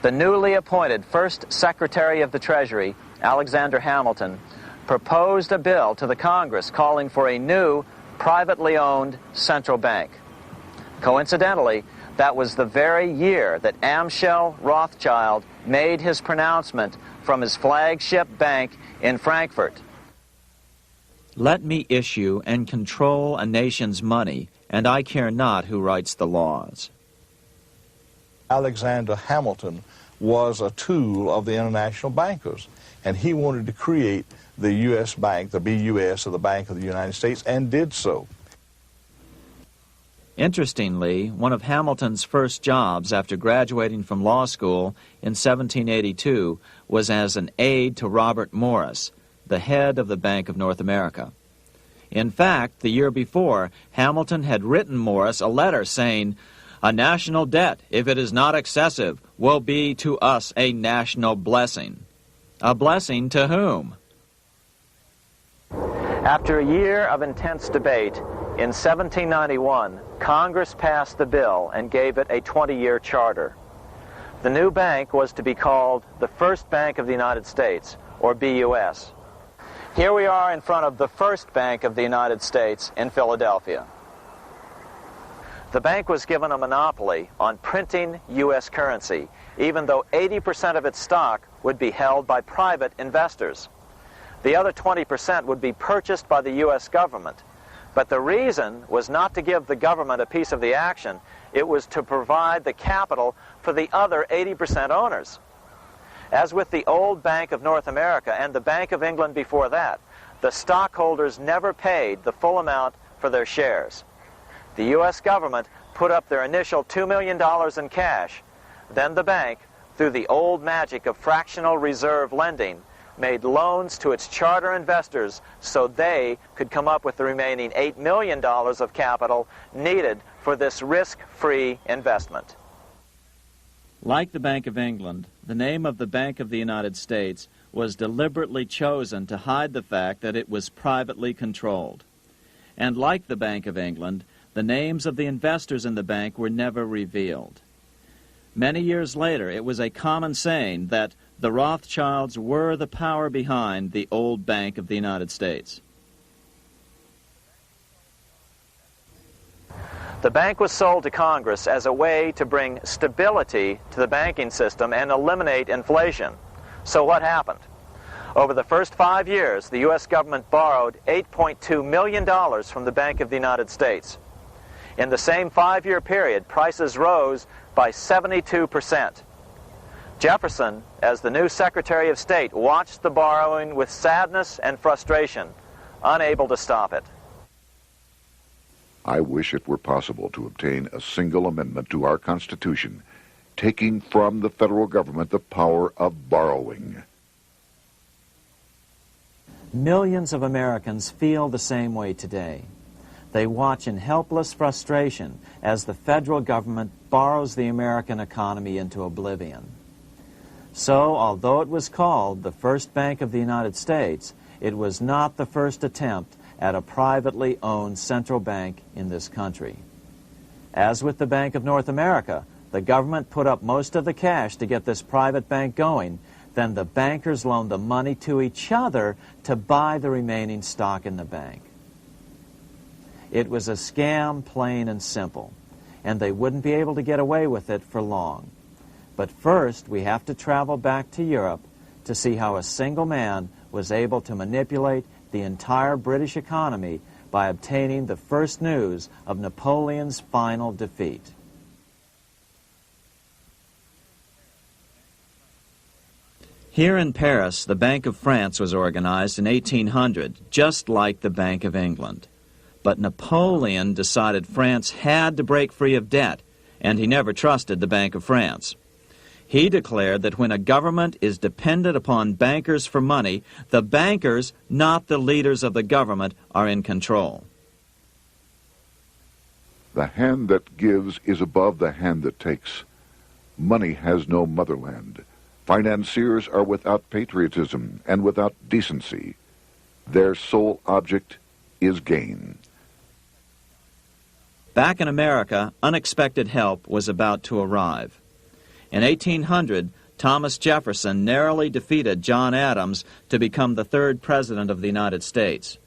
The newly appointed first Secretary of the Treasury, Alexander Hamilton, proposed a bill to the Congress calling for a new, privately owned central bank. Coincidentally, that was the very year that Amschel Rothschild made his pronouncement from his flagship bank in Frankfurt. Let me issue and control a nation's money, and I care not who writes the laws. Alexander Hamilton was a tool of the international bankers, and he wanted to create the U.S. Bank, the BUS, or the Bank of the United States, and did so. Interestingly, one of Hamilton's first jobs after graduating from law school in 1782 was as an aide to Robert Morris, the head of the Bank of North America. In fact, the year before, Hamilton had written Morris a letter saying, "A national debt, if it is not excessive, will be to us a national blessing." A blessing to whom? After a year of intense debate, in 1791, Congress passed the bill and gave it a 20-year charter. The new bank was to be called the First Bank of the United States, or BUS. Here we are in front of the First Bank of the United States in Philadelphia. The bank was given a monopoly on printing U.S. currency, even though 80% of its stock would be held by private investors. The other 20% would be purchased by the U.S. government. But the reason was not to give the government a piece of the action. It was to provide the capital for the other 80% owners. As with the old Bank of North America and the Bank of England before that, the stockholders never paid the full amount for their shares. The U.S. government put up their initial $2 million in cash. Then the bank, through the old magic of fractional reserve lending, made loans to its charter investors so they could come up with the remaining $8 million of capital needed for this risk-free investment. Like the Bank of England, the name of the Bank of the United States was deliberately chosen to hide the fact that it was privately controlled. And like the Bank of England, the names of the investors in the bank were never revealed. Many years later, it was a common saying that the Rothschilds were the power behind the old Bank of the United States. The bank was sold to Congress as a way to bring stability to the banking system and eliminate inflation. So what happened? Over the first 5 years, the U.S. government borrowed $8.2 million from the Bank of the United States. In the same 5-year period, prices rose by 72%. Jefferson, as the new Secretary of State, watched the borrowing with sadness and frustration, unable to stop it. I wish it were possible to obtain a single amendment to our Constitution, taking from the federal government the power of borrowing. Millions of Americans feel the same way today. They watch in helpless frustration as the federal government borrows the American economy into oblivion. So, although it was called the First Bank of the United States, it was not the first attempt at a privately owned central bank in this country. As with the Bank of North America, the government put up most of the cash to get this private bank going, then the bankers loaned the money to each other to buy the remaining stock in the bank. It was a scam, plain and simple, and they wouldn't be able to get away with it for long. But first, we have to travel back to Europe to see how a single man was able to manipulate the entire British economy by obtaining the first news of Napoleon's final defeat. Here in Paris, the Bank of France was organized in 1800, just like the Bank of England. But Napoleon decided France had to break free of debt, and he never trusted the Bank of France. He declared that when a government is dependent upon bankers for money, the bankers, not the leaders of the government, are in control. The hand that gives is above the hand that takes. Money has no motherland. Financiers are without patriotism and without decency. Their sole object is gain. Back in America, unexpected help was about to arrive. In 1800, Thomas Jefferson narrowly defeated John Adams to become the third president of the United States.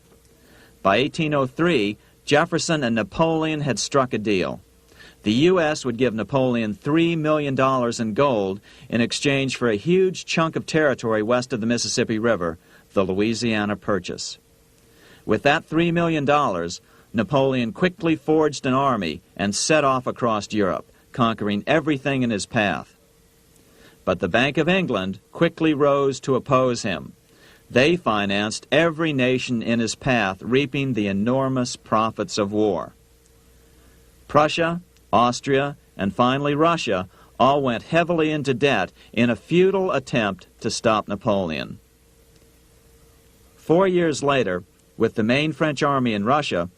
By 1803, Jefferson and Napoleon had struck a deal. The U.S. would give Napoleon $3 million in gold in exchange for a huge chunk of territory west of the Mississippi River, the Louisiana Purchase. With that $3 million, Napoleon quickly forged an army and set off across Europe, conquering everything in his path. But the Bank of England quickly rose to oppose him. They financed every nation in his path, reaping the enormous profits of war. Prussia, Austria, and finally Russia all went heavily into debt in a futile attempt to stop Napoleon. 4 years later, with the main French army in Russia,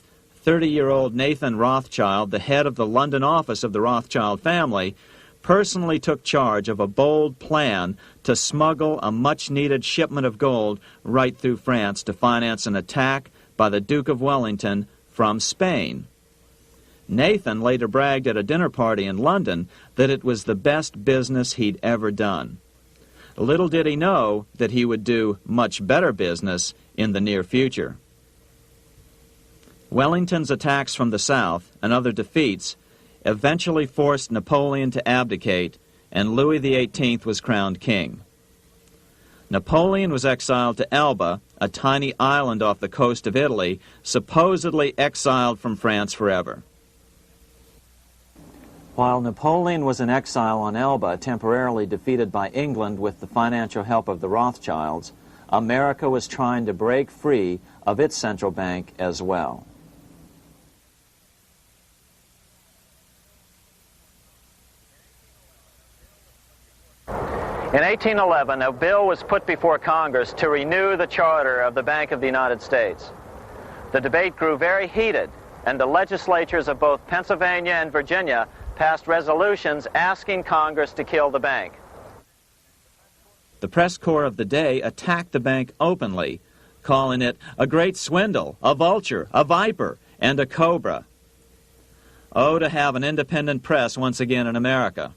30-year-old Nathan Rothschild, the head of the London office of the Rothschild family, personally took charge of a bold plan to smuggle a much-needed shipment of gold right through France to finance an attack by the Duke of Wellington from Spain. Nathan later bragged at a dinner party in London that it was the best business he'd ever done. Little did he know that he would do much better business in the near future. Wellington's attacks from the south and other defeats eventually forced Napoleon to abdicate, and Louis XVIII was crowned king. Napoleon was exiled to Elba, a tiny island off the coast of Italy, supposedly exiled from France forever. While Napoleon was in exile on Elba, temporarily defeated by England with the financial help of the Rothschilds, America was trying to break free of its central bank as well. In 1811, a bill was put before Congress to renew the charter of the Bank of the United States. The debate grew very heated, and the legislatures of both Pennsylvania and Virginia passed resolutions asking Congress to kill the bank. The press corps of the day attacked the bank openly, calling it a great swindle, a vulture, a viper, and a cobra. Oh, to have an independent press once again in America.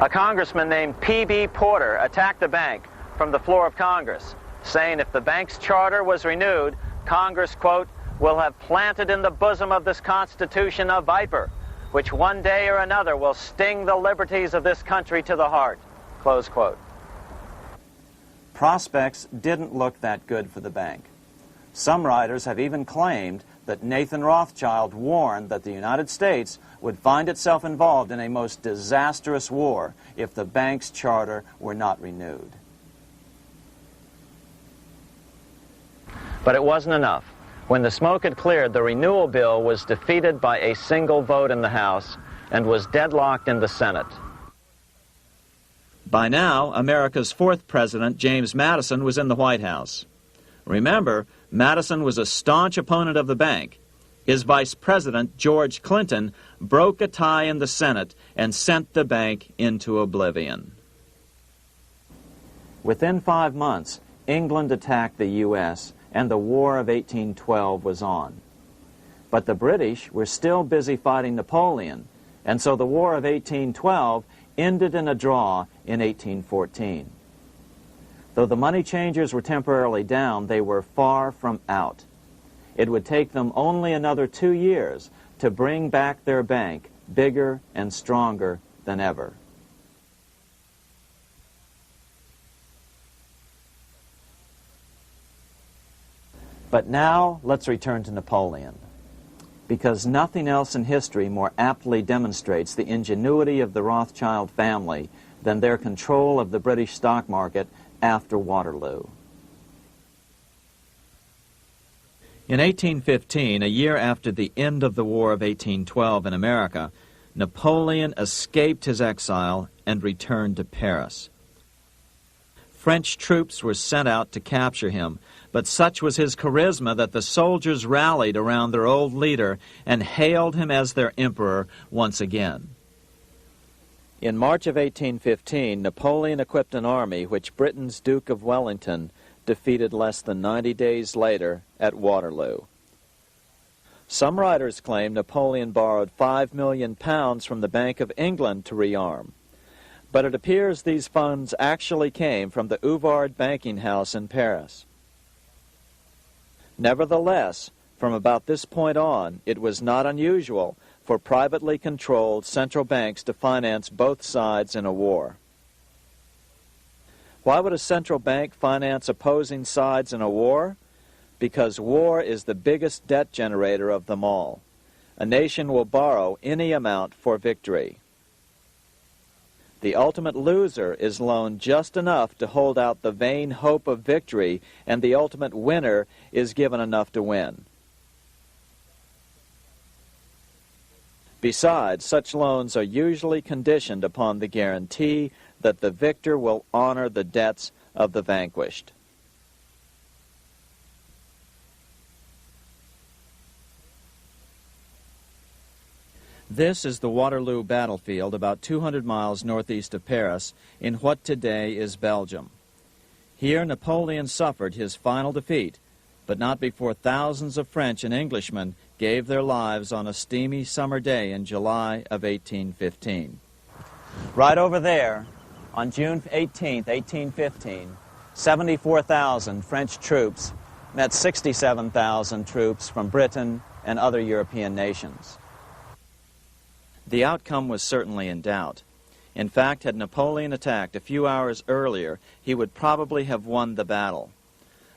A congressman named P.B. Porter attacked the bank from the floor of Congress, saying if the bank's charter was renewed, Congress, quote, will have planted in the bosom of this Constitution a viper, which one day or another will sting the liberties of this country to the heart, close quote. Prospects didn't look that good for the bank. Some writers have even claimed that Nathan Rothschild warned that the United States would find itself involved in a most disastrous war if the bank's charter were not renewed. But it wasn't enough. When the smoke had cleared, the renewal bill was defeated by a single vote in the House and was deadlocked in the Senate. By now, America's fourth president, James Madison, was in the White House. Remember, Madison was a staunch opponent of the bank. His vice president, George Clinton, broke a tie in the Senate and sent the bank into oblivion. Within 5 months, England attacked the U.S., and the War of 1812 was on. But the British were still busy fighting Napoleon, and so the War of 1812 ended in a draw in 1814. Though the money changers were temporarily down, they were far from out. It would take them only another 2 years to bring back their bank bigger and stronger than ever. But now let's return to Napoleon, because nothing else in history more aptly demonstrates the ingenuity of the Rothschild family than their control of the British stock market after Waterloo. In 1815, a year after the end of the War of 1812 in America, Napoleon escaped his exile and returned to Paris. French troops were sent out to capture him, but such was his charisma that the soldiers rallied around their old leader and hailed him as their emperor once again. In March of 1815, Napoleon equipped an army which Britain's Duke of Wellington defeated less than 90 days later at Waterloo. Some writers claim Napoleon borrowed £5 million from the Bank of England to rearm, but it appears these funds actually came from the Ouvard banking house in Paris. Nevertheless, from about this point on, it was not unusual for privately controlled central banks to finance both sides in a war. Why would a central bank finance opposing sides in a war? Because war is the biggest debt generator of them all. A nation will borrow any amount for victory. The ultimate loser is loaned just enough to hold out the vain hope of victory, and the ultimate winner is given enough to win. Besides, such loans are usually conditioned upon the guarantee that the victor will honor the debts of the vanquished. This is the Waterloo battlefield about 200 miles northeast of Paris in what today is Belgium. Here Napoleon suffered his final defeat, but not before thousands of French and Englishmen gave their lives on a steamy summer day in July of 1815. Right over there, on June 18, 1815, 74,000 French troops met 67,000 troops from Britain and other European nations. The outcome was certainly in doubt. In fact, had Napoleon attacked a few hours earlier, he would probably have won the battle.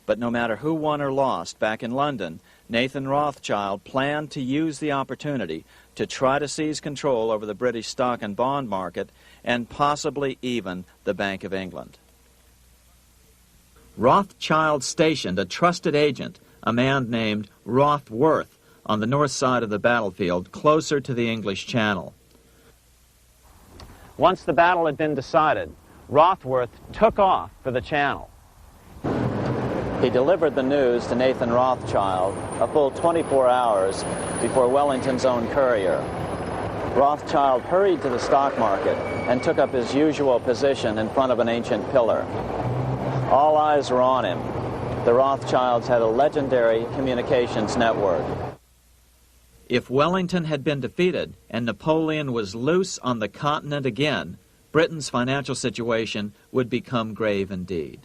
But no matter who won or lost, back in London, Nathan Rothschild planned to use the opportunity to try to seize control over the British stock and bond market and possibly even the Bank of England. Rothschild stationed a trusted agent, a man named Rothworth, on the north side of the battlefield, closer to the English Channel. Once the battle had been decided, Rothworth took off for the Channel. He delivered the news to Nathan Rothschild a full 24 hours before Wellington's own courier. Rothschild hurried to the stock market and took up his usual position in front of an ancient pillar. All eyes were on him. The Rothschilds had a legendary communications network. If Wellington had been defeated and Napoleon was loose on the continent again, Britain's financial situation would become grave indeed.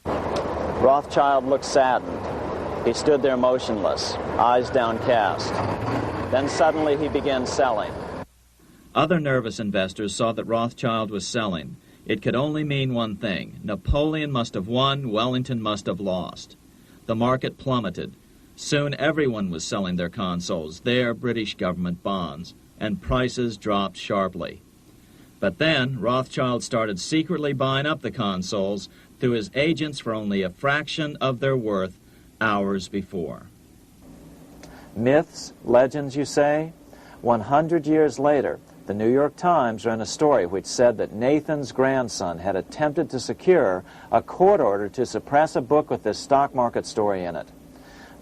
Rothschild looked saddened. He stood there motionless, eyes downcast. Then suddenly he began selling. Other nervous investors saw that Rothschild was selling. It could only mean one thing. Napoleon must have won, Wellington must have lost. The market plummeted. Soon everyone was selling their consols, their British government bonds, and prices dropped sharply. But then Rothschild started secretly buying up the consols through his agents for only a fraction of their worth hours before. Myths, legends, you say? 100 years later, the New York Times ran a story which said that Nathan's grandson had attempted to secure a court order to suppress a book with this stock market story in it.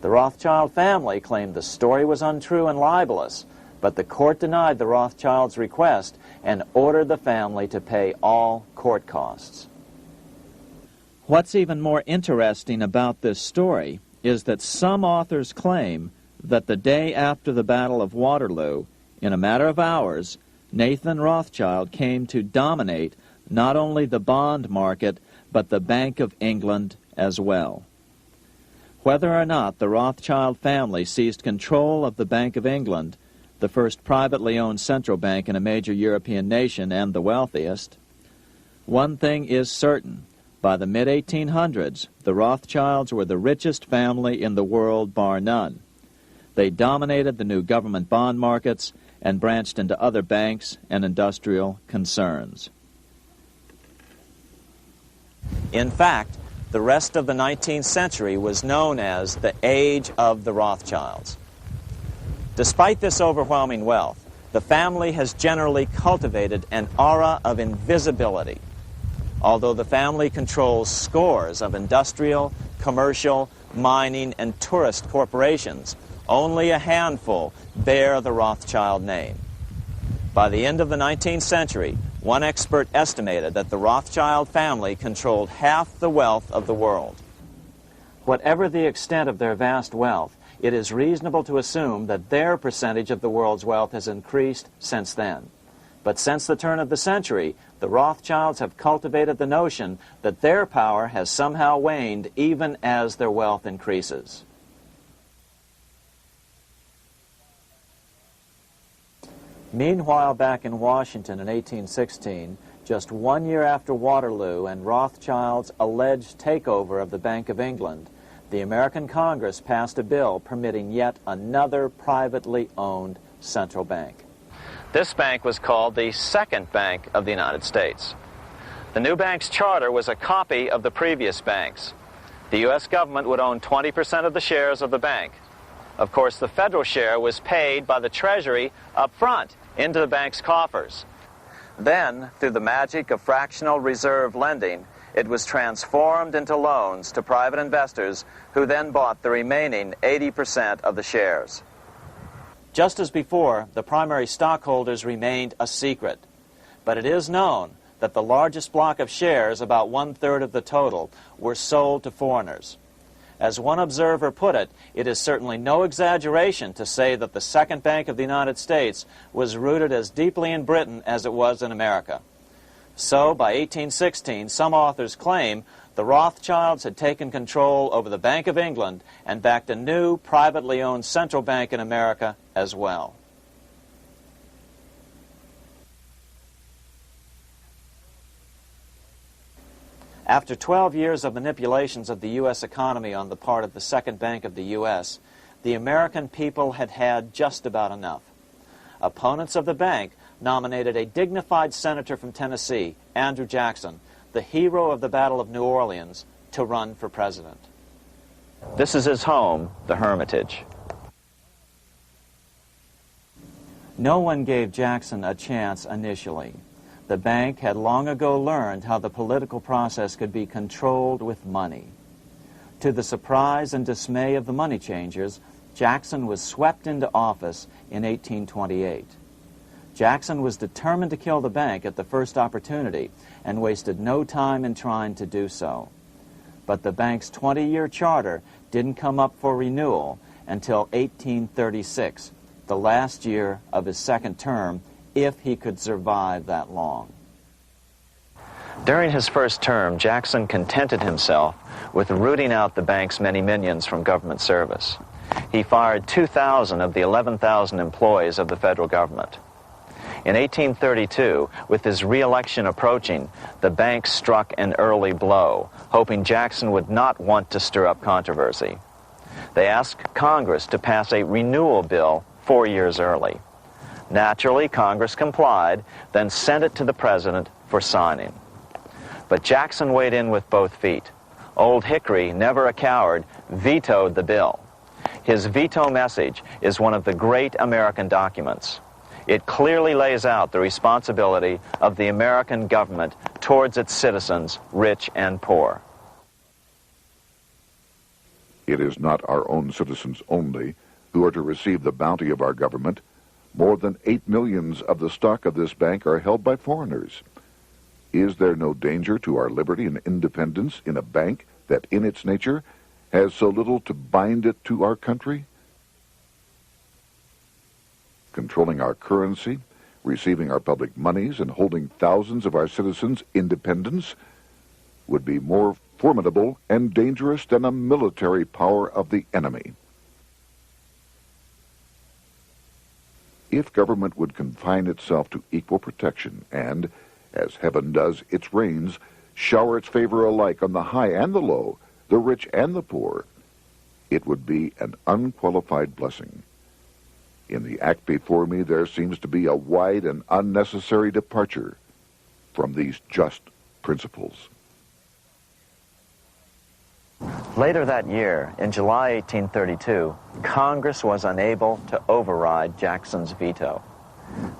The Rothschild family claimed the story was untrue and libelous, but the court denied the Rothschilds' request and ordered the family to pay all court costs. What's even more interesting about this story is that some authors claim that the day after the Battle of Waterloo, in a matter of hours, Nathan Rothschild came to dominate not only the bond market, but the Bank of England as well. Whether or not the Rothschild family seized control of the Bank of England, the first privately owned central bank in a major European nation and the wealthiest, one thing is certain. By the mid-1800s, the Rothschilds were the richest family in the world, bar none. They dominated the new government bond markets and branched into other banks and industrial concerns. In fact, the rest of the 19th century was known as the Age of the Rothschilds. Despite this overwhelming wealth, the family has generally cultivated an aura of invisibility. Although the family controls scores of industrial, commercial, mining, and tourist corporations, only a handful bear the Rothschild name. By the end of the 19th century, one expert estimated that the Rothschild family controlled half the wealth of the world. Whatever the extent of their vast wealth, it is reasonable to assume that their percentage of the world's wealth has increased since then. But since the turn of the century, the Rothschilds have cultivated the notion that their power has somehow waned even as their wealth increases. Meanwhile, back in Washington in 1816, just 1 year after Waterloo and Rothschild's alleged takeover of the Bank of England, the American Congress passed a bill permitting yet another privately owned central bank. This bank was called the Second Bank of the United States. The new bank's charter was a copy of the previous bank's. The U.S. government would own 20% of the shares of the bank. Of course, the federal share was paid by the Treasury up front into the bank's coffers. Then, through the magic of fractional reserve lending, it was transformed into loans to private investors who then bought the remaining 80% of the shares. Just as before, the primary stockholders remained a secret. But it is known that the largest block of shares, about 1/3 of the total, were sold to foreigners. As one observer put it, it is certainly no exaggeration to say that the Second Bank of the United States was rooted as deeply in Britain as it was in America. So, by 1816, some authors claim the Rothschilds had taken control over the Bank of England and backed a new, privately owned central bank in America as well. After 12 years of manipulations of the U.S. economy on the part of the Second Bank of the U.S., the American people had had just about enough. Opponents of the bank nominated a dignified senator from Tennessee, Andrew Jackson, the hero of the Battle of New Orleans, to run for president. This is his home, the Hermitage. No one gave Jackson a chance initially. The bank had long ago learned how the political process could be controlled with money. To the surprise and dismay of the money changers, Jackson was swept into office in 1828. Jackson was determined to kill the bank at the first opportunity and wasted no time in trying to do so. But the bank's 20-year charter didn't come up for renewal until 1836, the last year of his second term, if he could survive that long. During his first term, Jackson contented himself with rooting out the bank's many minions from government service. He fired 2,000 of the 11,000 employees of the federal government. In 1832, with his re-election approaching, the bank struck an early blow, hoping Jackson would not want to stir up controversy. They asked Congress to pass a renewal bill 4 years early. Naturally, Congress complied, then sent it to the president for signing. But Jackson weighed in with both feet. Old Hickory, never a coward, vetoed the bill. His veto message is one of the great American documents. It clearly lays out the responsibility of the American government towards its citizens, rich and poor. It is not our own citizens only who are to receive the bounty of our government. More than 8 millions of the stock of this bank are held by foreigners. Is there no danger to our liberty and independence in a bank that in its nature has so little to bind it to our country? Controlling our currency, receiving our public monies, and holding thousands of our citizens' independence would be more formidable and dangerous than a military power of the enemy. If government would confine itself to equal protection and, as heaven does its rains, shower its favor alike on the high and the low, the rich and the poor, it would be an unqualified blessing. In the act before me, there seems to be a wide and unnecessary departure from these just principles. Later that year, in July 1832, Congress was unable to override Jackson's veto.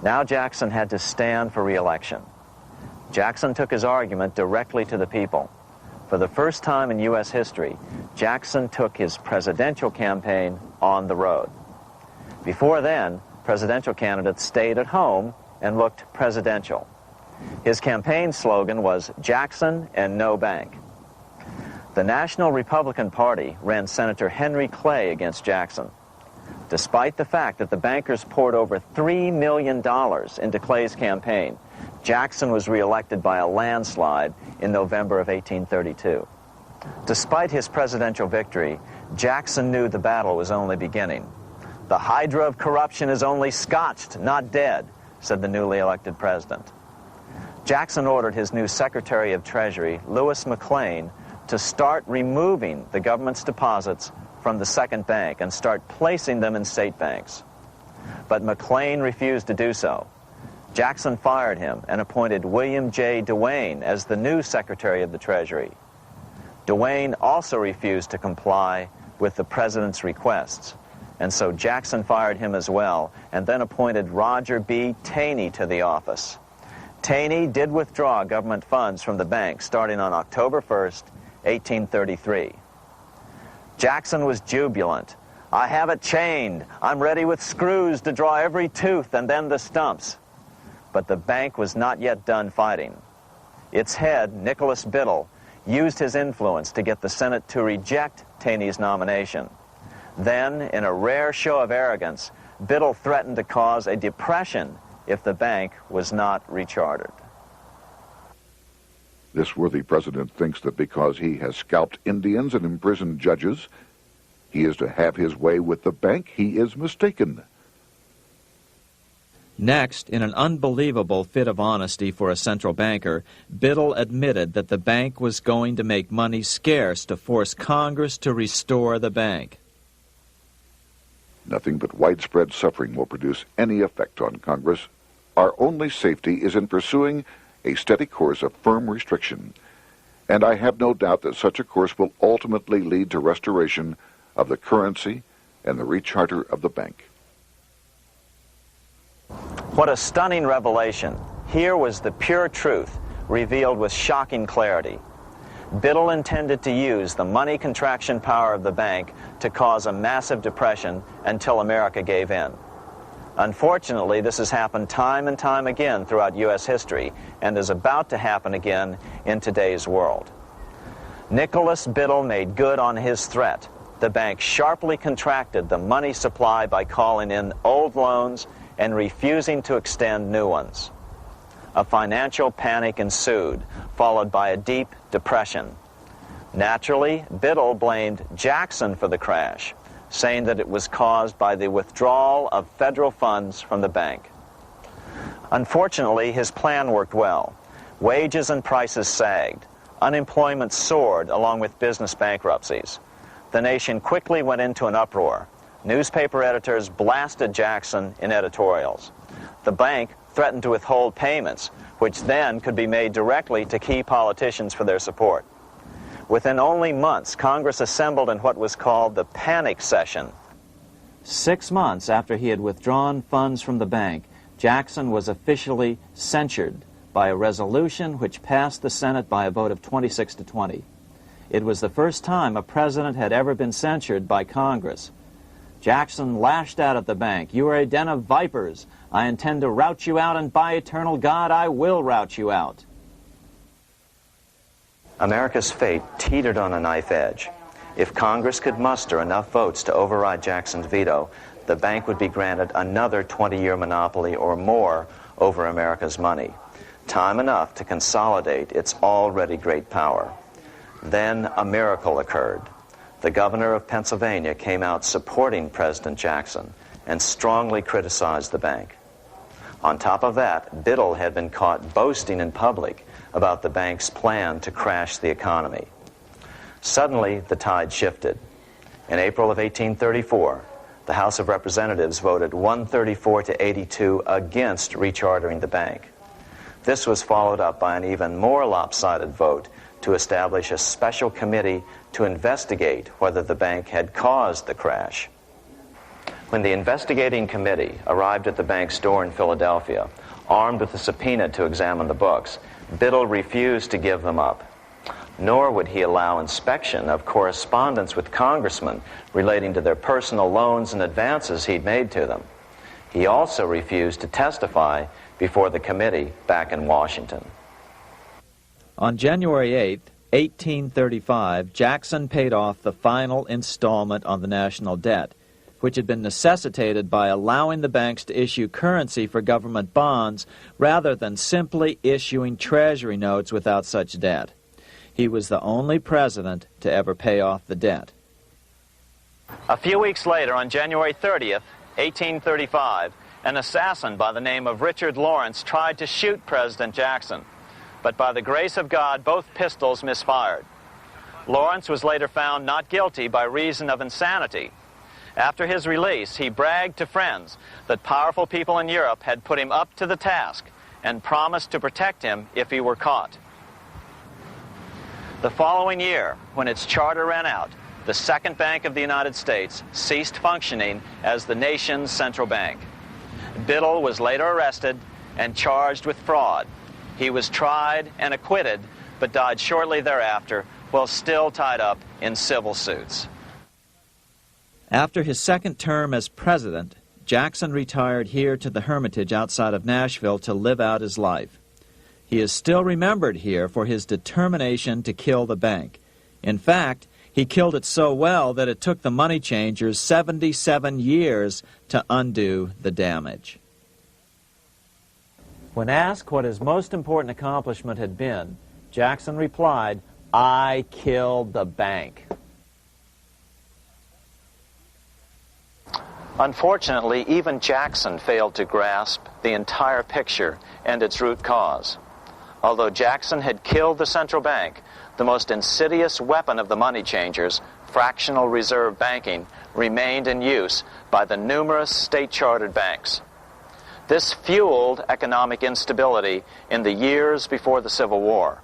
Now Jackson had to stand for re-election. Jackson took his argument directly to the people. For the first time in U.S. history, Jackson took his presidential campaign on the road. Before then, presidential candidates stayed at home and looked presidential. His campaign slogan was "Jackson and no bank." The National Republican Party ran Senator Henry Clay against Jackson. Despite the fact that the bankers poured over $3 million into Clay's campaign, Jackson was reelected by a landslide in November of 1832. Despite his presidential victory, Jackson knew the battle was only beginning. "The hydra of corruption is only scotched, not dead," said the newly elected president. Jackson ordered his new Secretary of Treasury, Lewis McLean, to start removing the government's deposits from the second bank and start placing them in state banks. But McLean refused to do so. Jackson fired him and appointed William J. Duane as the new Secretary of the Treasury. Duane also refused to comply with the president's requests, and so Jackson fired him as well and then appointed Roger B. Taney to the office. Taney did withdraw government funds from the bank starting on October 1st, 1833. Jackson was jubilant. "I have it chained. I'm ready with screws to draw every tooth and then the stumps." But the bank was not yet done fighting. Its head, Nicholas Biddle, used his influence to get the Senate to reject Taney's nomination. Then, in a rare show of arrogance, Biddle threatened to cause a depression if the bank was not rechartered. This worthy president thinks that because he has scalped Indians and imprisoned judges, he is to have his way with the bank. He is mistaken. Next, in an unbelievable fit of honesty for a central banker, Biddle admitted that the bank was going to make money scarce to force Congress to restore the bank. Nothing but widespread suffering will produce any effect on Congress. Our only safety is in pursuing a steady course of firm restriction, and I have no doubt that such a course will ultimately lead to restoration of the currency and the recharter of the bank. What a stunning revelation. Here was the pure truth, revealed with shocking clarity. Biddle intended to use the money contraction power of the bank to cause a massive depression until America gave in. Unfortunately, this has happened time and time again throughout U.S. history and is about to happen again in today's world. Nicholas Biddle made good on his threat. The bank sharply contracted the money supply by calling in old loans and refusing to extend new ones. A financial panic ensued, followed by a deep depression. Naturally, Biddle blamed Jackson for the crash, saying that it was caused by the withdrawal of federal funds from the bank. Unfortunately, his plan worked well. Wages and prices sagged. Unemployment soared along with business bankruptcies. The nation quickly went into an uproar. Newspaper editors blasted Jackson in editorials. The bank threatened to withhold payments, which then could be made directly to key politicians for their support. Within only months, Congress assembled in what was called the panic session. 6 months after he had withdrawn funds from the bank, Jackson was officially censured by a resolution which passed the Senate by a vote of 26 to 20. It was the first time a president had ever been censured by Congress. Jackson lashed out at the bank. "You are a den of vipers. I intend to rout you out, and by eternal God, I will rout you out." America's fate teetered on a knife edge. If Congress could muster enough votes to override Jackson's veto, the bank would be granted another 20-year monopoly or more over America's money, time enough to consolidate its already great power. Then a miracle occurred. The governor of Pennsylvania came out supporting President Jackson and strongly criticized the bank. On top of that, Biddle had been caught boasting in public about the bank's plan to crash the economy. Suddenly, the tide shifted. In April of 1834, the House of Representatives voted 134 to 82 against rechartering the bank. This was followed up by an even more lopsided vote to establish a special committee to investigate whether the bank had caused the crash. When the investigating committee arrived at the bank's door in Philadelphia, armed with a subpoena to examine the books, Biddle refused to give them up. Nor would he allow inspection of correspondence with congressmen relating to their personal loans and advances he'd made to them. He also refused to testify before the committee back in Washington. On January 8th, 1835, Jackson paid off the final installment on the national debt, which had been necessitated by allowing the banks to issue currency for government bonds rather than simply issuing treasury notes without such debt. He was the only president to ever pay off the debt. A few weeks later, on January 30th, 1835, an assassin by the name of Richard Lawrence tried to shoot President Jackson, but by the grace of God, both pistols misfired. Lawrence was later found not guilty by reason of insanity. After his release, he bragged to friends that powerful people in Europe had put him up to the task and promised to protect him if he were caught. The following year, when its charter ran out, the Second Bank of the United States ceased functioning as the nation's central bank. Biddle was later arrested and charged with fraud. He was tried and acquitted, but died shortly thereafter while still tied up in civil suits. After his second term as president, Jackson retired here to the Hermitage outside of Nashville to live out his life. He is still remembered here for his determination to kill the bank. In fact, he killed it so well that it took the money changers 77 years to undo the damage. When asked what his most important accomplishment had been, Jackson replied, "I killed the bank." Unfortunately, even Jackson failed to grasp the entire picture and its root cause. Although Jackson had killed the central bank, the most insidious weapon of the money changers, fractional reserve banking, remained in use by the numerous state-chartered banks. This fueled economic instability in the years before the Civil War.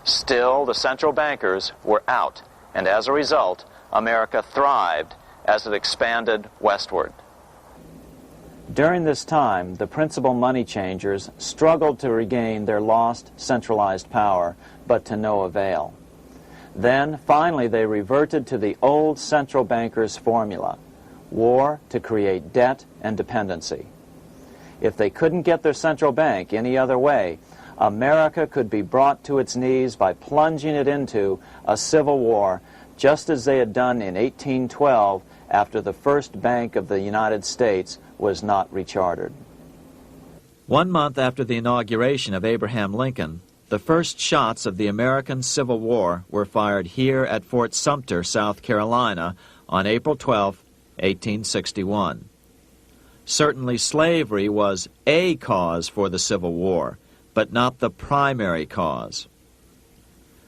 Still, the central bankers were out, and as a result, America thrived as it expanded westward. During this time, the principal money changers struggled to regain their lost centralized power, but to no avail. Then, finally, they reverted to the old central bankers' formula: war to create debt and dependency. If they couldn't get their central bank any other way, America could be brought to its knees by plunging it into a civil war, just as they had done in 1812 after the first Bank of the United States was not rechartered. 1 month after the inauguration of Abraham Lincoln, the first shots of the American Civil War were fired here at Fort Sumter, South Carolina, on April 12, 1861. Certainly slavery was a cause for the Civil War, but not the primary cause.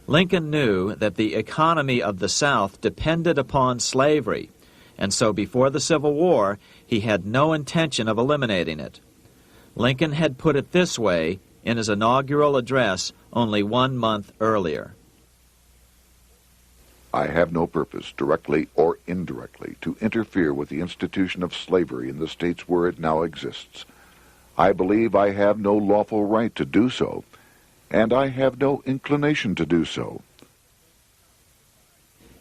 Lincoln knew that the economy of the South depended upon slavery, and so before the Civil War, he had no intention of eliminating it. Lincoln had put it this way in his inaugural address only 1 month earlier. I have no purpose, directly or indirectly, to interfere with the institution of slavery in the states where it now exists. I believe I have no lawful right to do so, and I have no inclination to do so.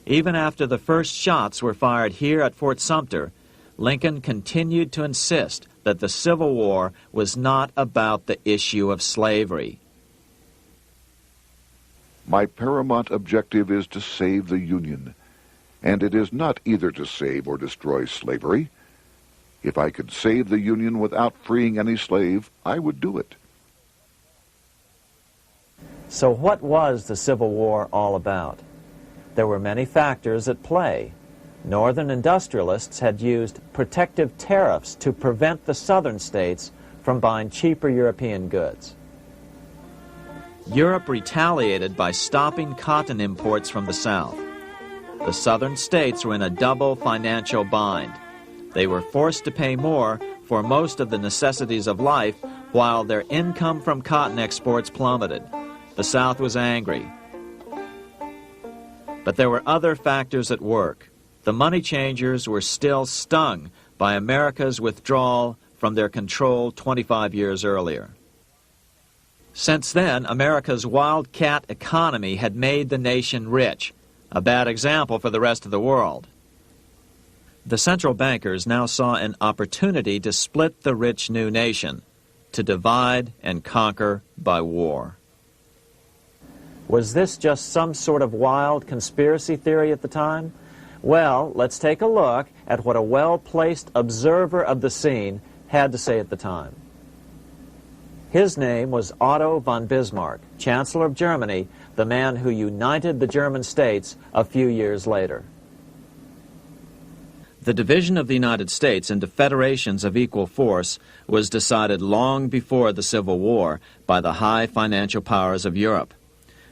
Even after the first shots were fired here at Fort Sumter, Lincoln continued to insist that the Civil War was not about the issue of slavery. My paramount objective is to save the Union, and it is not either to save or destroy slavery. If I could save the Union without freeing any slave, I would do it. So what was the Civil War all about? There were many factors at play. Northern industrialists had used protective tariffs to prevent the southern states from buying cheaper European goods. Europe retaliated by stopping cotton imports from the South. The southern states were in a double financial bind. They were forced to pay more for most of the necessities of life, while their income from cotton exports plummeted. The South was angry. But there were other factors at work. The money changers were still stung by America's withdrawal from their control 25 years earlier. Since then, America's wildcat economy had made the nation rich, a bad example for the rest of the world. The central bankers now saw an opportunity to split the rich new nation, to divide and conquer by war. Was this just some sort of wild conspiracy theory at the time? Well, let's take a look at what a well-placed observer of the scene had to say at the time. His name was Otto von Bismarck, Chancellor of Germany, the man who united the German states a few years later. The division of the United States into federations of equal force was decided long before the Civil War by the high financial powers of Europe.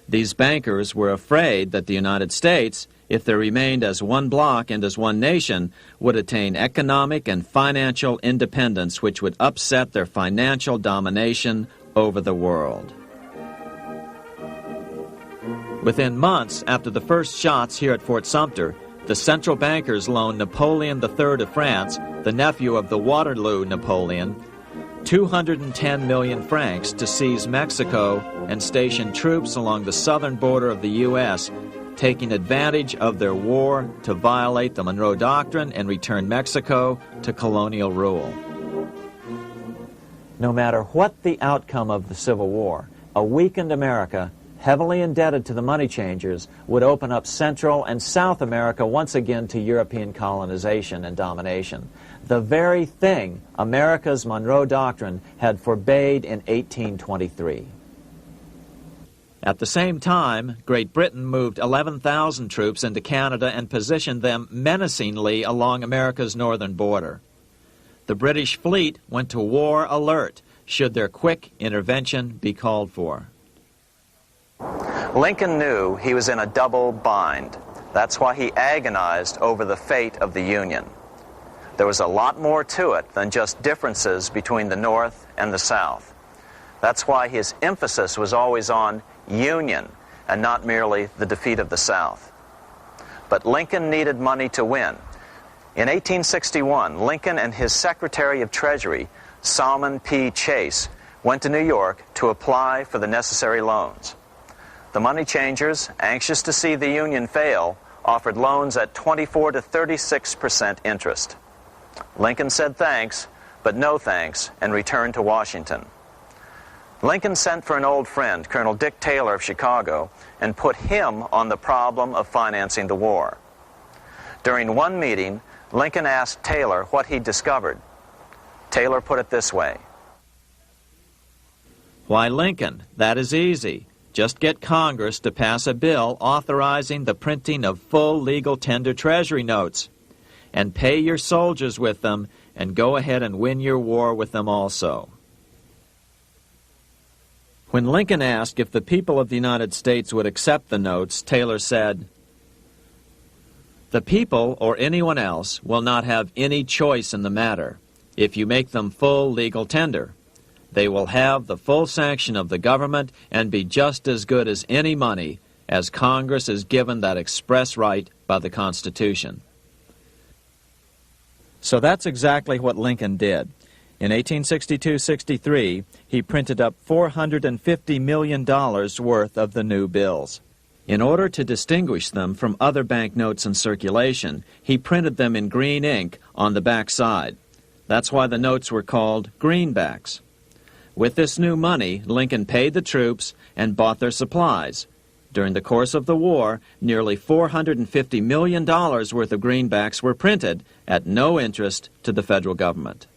These bankers were afraid that the United States, if they remained as one bloc and as one nation, would attain economic and financial independence which would upset their financial domination over the world. Within months after the first shots here at Fort Sumter, the central bankers loaned Napoleon III of France, the nephew of the Waterloo Napoleon, 210 million francs to seize Mexico and station troops along the southern border of the U.S., taking advantage of their war to violate the Monroe Doctrine and return Mexico to colonial rule. No matter what the outcome of the Civil War, a weakened America, heavily indebted to the money changers, would open up Central and South America once again to European colonization and domination. The very thing America's Monroe Doctrine had forbade in 1823. At the same time, Great Britain moved 11,000 troops into Canada and positioned them menacingly along America's northern border. The British fleet went to war alert should their quick intervention be called for. Lincoln knew he was in a double bind. That's why he agonized over the fate of the Union. There was a lot more to it than just differences between the North and the South. That's why his emphasis was always on union and not merely the defeat of the South. But Lincoln needed money to win. In 1861, Lincoln and his Secretary of Treasury, Salmon P. Chase, went to New York to apply for the necessary loans. The money changers, anxious to see the Union fail, offered loans at 24 to 36% interest. Lincoln said thanks, but no thanks, and returned to Washington. Lincoln sent for an old friend, Colonel Dick Taylor of Chicago, and put him on the problem of financing the war. During one meeting, Lincoln asked Taylor what he'd discovered. Taylor put it this way. Why, Lincoln, that is easy. Just get Congress to pass a bill authorizing the printing of full legal tender treasury notes, and pay your soldiers with them, and go ahead and win your war with them also. When Lincoln asked if the people of the United States would accept the notes, Taylor said, "The people, or anyone else, will not have any choice in the matter if you make them full legal tender. They will have the full sanction of the government and be just as good as any money, as Congress is given that express right by the Constitution." So that's exactly what Lincoln did. In 1862-63, he printed up $450 million worth of the new bills. In order to distinguish them from other banknotes in circulation, he printed them in green ink on the back side. That's why the notes were called greenbacks. With this new money, Lincoln paid the troops and bought their supplies. During the course of the war, nearly $450 million worth of greenbacks were printed at no interest to the federal government.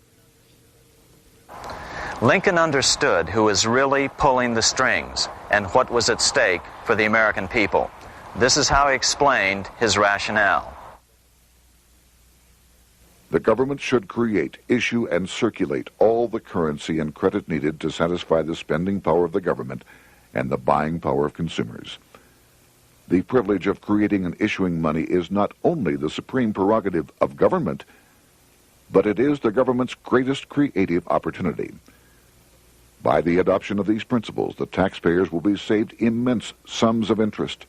Lincoln understood who was really pulling the strings and what was at stake for the American people. This is how he explained his rationale. The government should create, issue, and circulate all the currency and credit needed to satisfy the spending power of the government and the buying power of consumers. The privilege of creating and issuing money is not only the supreme prerogative of government, but it is the government's greatest creative opportunity. By the adoption of these principles, the taxpayers will be saved immense sums of interest.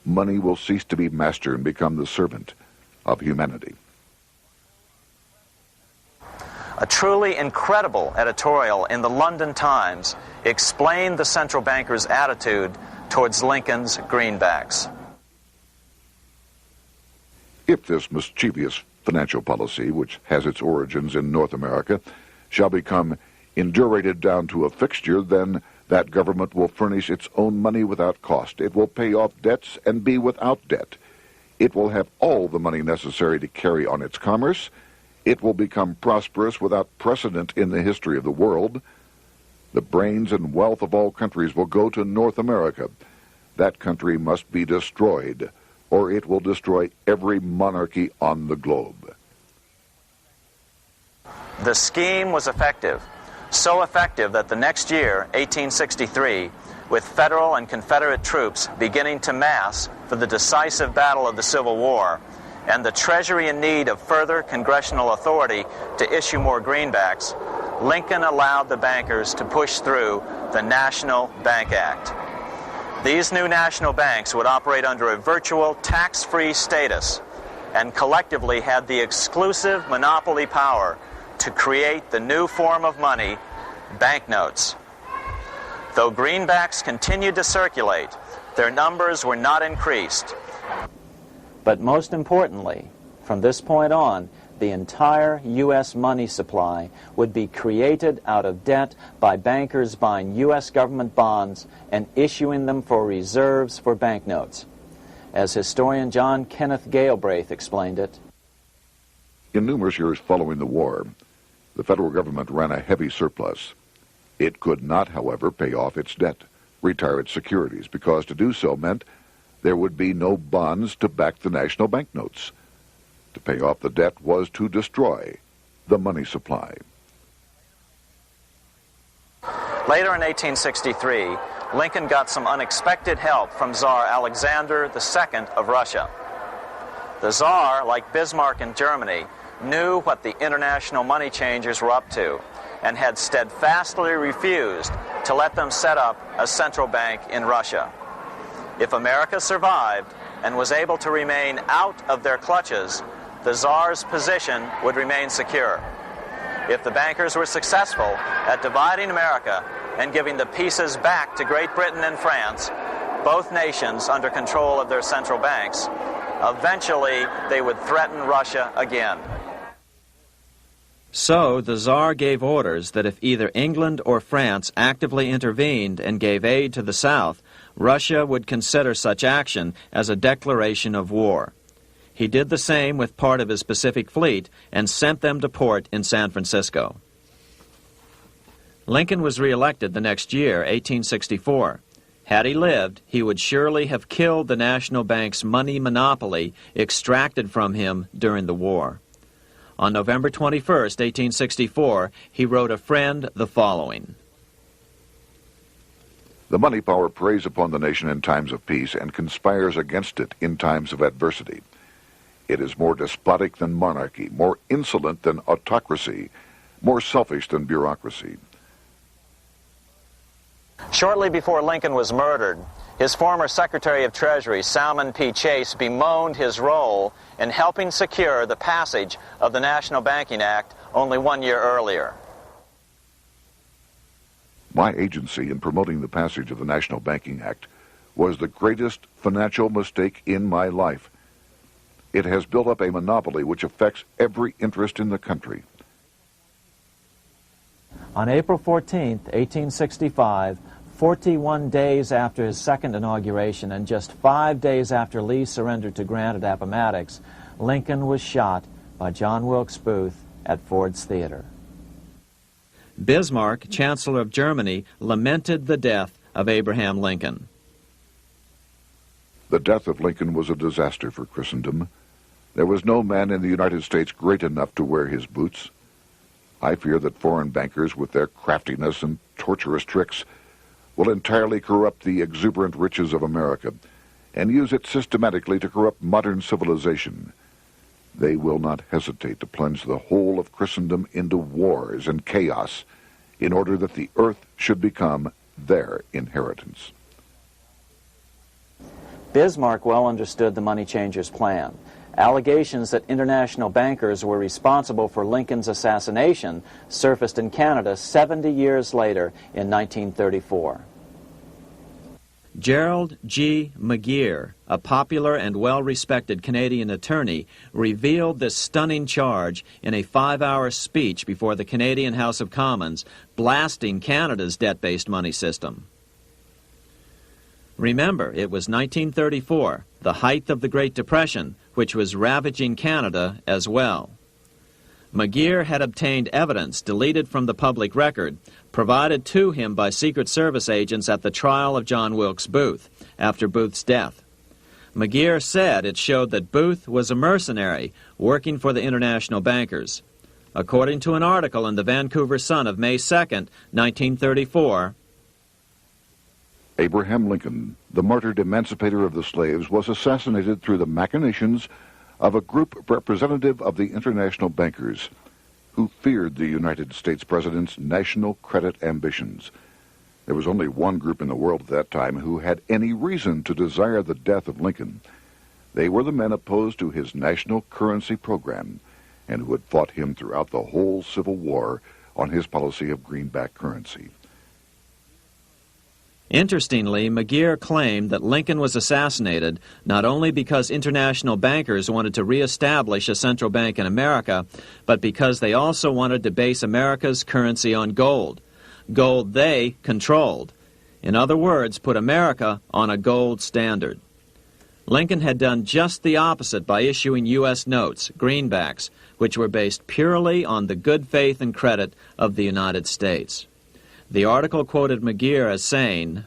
Money will cease to be master and become the servant of humanity. A truly incredible editorial in the London Times explained the central bankers' attitude towards Lincoln's greenbacks. If this mischievous financial policy, which has its origins in North America, shall become indurated down to a fixture, then That government will furnish its own money without cost. It will pay off debts and be without debt. It will have all the money necessary to carry on its commerce. It will become prosperous without precedent in the history of the world. The brains and wealth of all countries will go to North America. That country must be destroyed, or it will destroy every monarchy on the globe. The scheme was effective, so effective that the next year, 1863, with Federal and Confederate troops beginning to mass for the decisive battle of the Civil War, and the Treasury in need of further congressional authority to issue more greenbacks, Lincoln allowed the bankers to push through the National Bank Act. These new national banks would operate under a virtual tax-free status and collectively had the exclusive monopoly power to create the new form of money, banknotes. Though greenbacks continued to circulate, their numbers were not increased. But most importantly, from this point on, the entire U.S. money supply would be created out of debt by bankers buying U.S. government bonds and issuing them for reserves for banknotes. As historian John Kenneth Galbraith explained it, in numerous years following the war, the federal government ran a heavy surplus. It could not, however, pay off its debt, retire its securities, because to do so meant there would be no bonds to back the national banknotes. To pay off the debt was to destroy the money supply. Later in 1863, Lincoln got some unexpected help from Tsar Alexander II of Russia. The Tsar, like Bismarck in Germany, knew what the international money changers were up to and had steadfastly refused to let them set up a central bank in Russia. If America survived and was able to remain out of their clutches, the Tsar's position would remain secure. If the bankers were successful at dividing America and giving the pieces back to Great Britain and France, both nations under control of their central banks, eventually they would threaten Russia again. So the Tsar gave orders that if either England or France actively intervened and gave aid to the South, Russia would consider such action as a declaration of war. He did the same with part of his Pacific Fleet and sent them to port in San Francisco. Lincoln was reelected the next year, 1864. Had he lived, he would surely have killed the national bank's money monopoly extracted from him during the war. On November 21, 1864, he wrote a friend the following. The money power preys upon the nation in times of peace and conspires against it in times of adversity. It is more despotic than monarchy, more insolent than autocracy, more selfish than bureaucracy. Shortly before Lincoln was murdered, his former Secretary of Treasury, Salmon P. Chase, bemoaned his role in helping secure the passage of the National Banking Act only 1 year earlier. My agency in promoting the passage of the National Banking Act was the greatest financial mistake in my life. It has built up a monopoly which affects every interest in the country. On April 14, 1865, 41 days after his second inauguration and just 5 days after Lee surrendered to Grant at Appomattox, Lincoln was shot by John Wilkes Booth at Ford's Theater. Bismarck, Chancellor of Germany, lamented the death of Abraham Lincoln. The death of Lincoln was a disaster for Christendom. There was no man in the United States great enough to wear his boots. I fear that foreign bankers, with their craftiness and tortuous tricks, will entirely corrupt the exuberant riches of America and use it systematically to corrupt modern civilization. They will not hesitate to plunge the whole of Christendom into wars and chaos in order that the earth should become their inheritance. Bismarck well understood the money changers' plan. Allegations that international bankers were responsible for Lincoln's assassination surfaced in Canada 70 years later in 1934. Gerald G. McGeer, a popular and well-respected Canadian attorney, revealed this stunning charge in a 5-hour speech before the Canadian House of Commons, blasting Canada's debt-based money system. Remember, it was 1934, the height of the Great Depression, which was ravaging Canada as well. McGeer had obtained evidence deleted from the public record, provided to him by Secret Service agents at the trial of John Wilkes Booth, after Booth's death. McGeer said it showed that Booth was a mercenary working for the international bankers. According to an article in the Vancouver Sun of May 2nd, 1934, Abraham Lincoln, the martyred emancipator of the slaves, was assassinated through the machinations of a group representative of the international bankers who feared the United States president's national credit ambitions. There was only one group in the world at that time who had any reason to desire the death of Lincoln. They were the men opposed to his national currency program and who had fought him throughout the whole Civil War on his policy of greenback currency. Interestingly, McGeer claimed that Lincoln was assassinated not only because international bankers wanted to reestablish a central bank in America, but because they also wanted to base America's currency on gold. Gold they controlled. In other words, put America on a gold standard. Lincoln had done just the opposite by issuing U.S. notes, greenbacks, which were based purely on the good faith and credit of the United States. The article quoted McGeer as saying,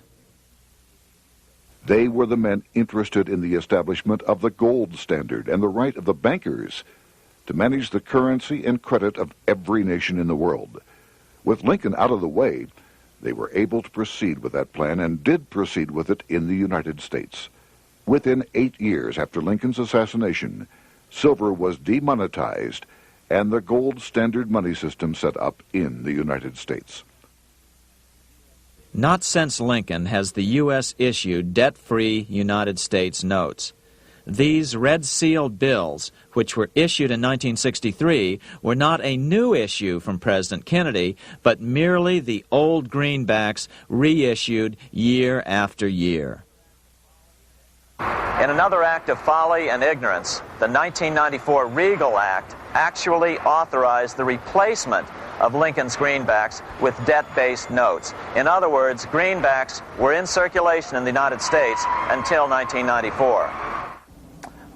"They were the men interested in the establishment of the gold standard and the right of the bankers to manage the currency and credit of every nation in the world. With Lincoln out of the way, they were able to proceed with that plan and did proceed with it in the United States. Within 8 years after Lincoln's assassination, silver was demonetized and the gold standard money system set up in the United States." Not since Lincoln has the U.S. issued debt-free United States notes. These red-sealed bills, which were issued in 1963, were not a new issue from President Kennedy, but merely the old greenbacks reissued year after year. In another act of folly and ignorance, the 1994 Regal Act actually authorized the replacement of Lincoln's greenbacks with debt-based notes. In other words, greenbacks were in circulation in the United States until 1994.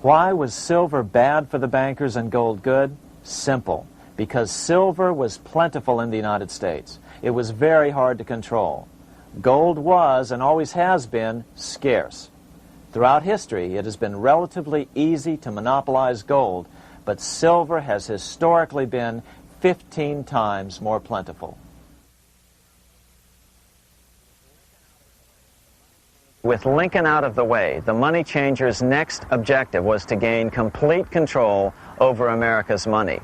Why was silver bad for the bankers and gold good? Simple. Because silver was plentiful in the United States. It was very hard to control. Gold was, and always has been, scarce. Throughout history, it has been relatively easy to monopolize gold, but silver has historically been 15 times more plentiful. With Lincoln out of the way, the money changers' next objective was to gain complete control over America's money.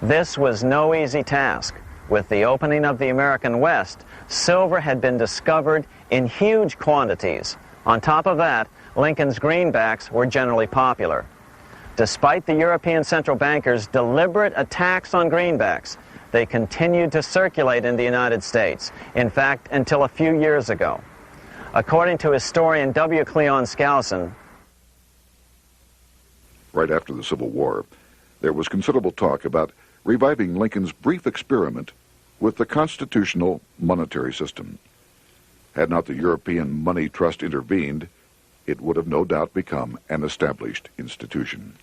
This was no easy task. With the opening of the American West, silver had been discovered in huge quantities. On top of that, Lincoln's greenbacks were generally popular. Despite the European central bankers' deliberate attacks on greenbacks, they continued to circulate in the United States, in fact, until a few years ago. According to historian W. Cleon Skousen, right after the Civil War, there was considerable talk about reviving Lincoln's brief experiment with the constitutional monetary system. Had not the European Money Trust intervened, it would have no doubt become an established institution.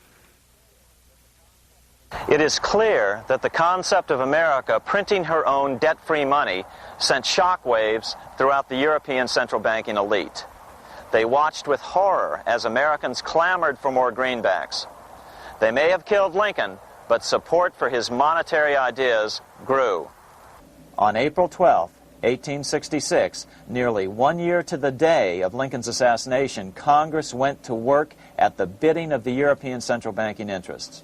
it is clear that the concept of America printing her own debt-free money sent shockwaves throughout the European central banking elite. They watched with horror as Americans clamored for more greenbacks. They may have killed Lincoln, but support for his monetary ideas grew. On April 12, 1866, nearly 1 year to the day of Lincoln's assassination, Congress went to work at the bidding of the European central banking interests.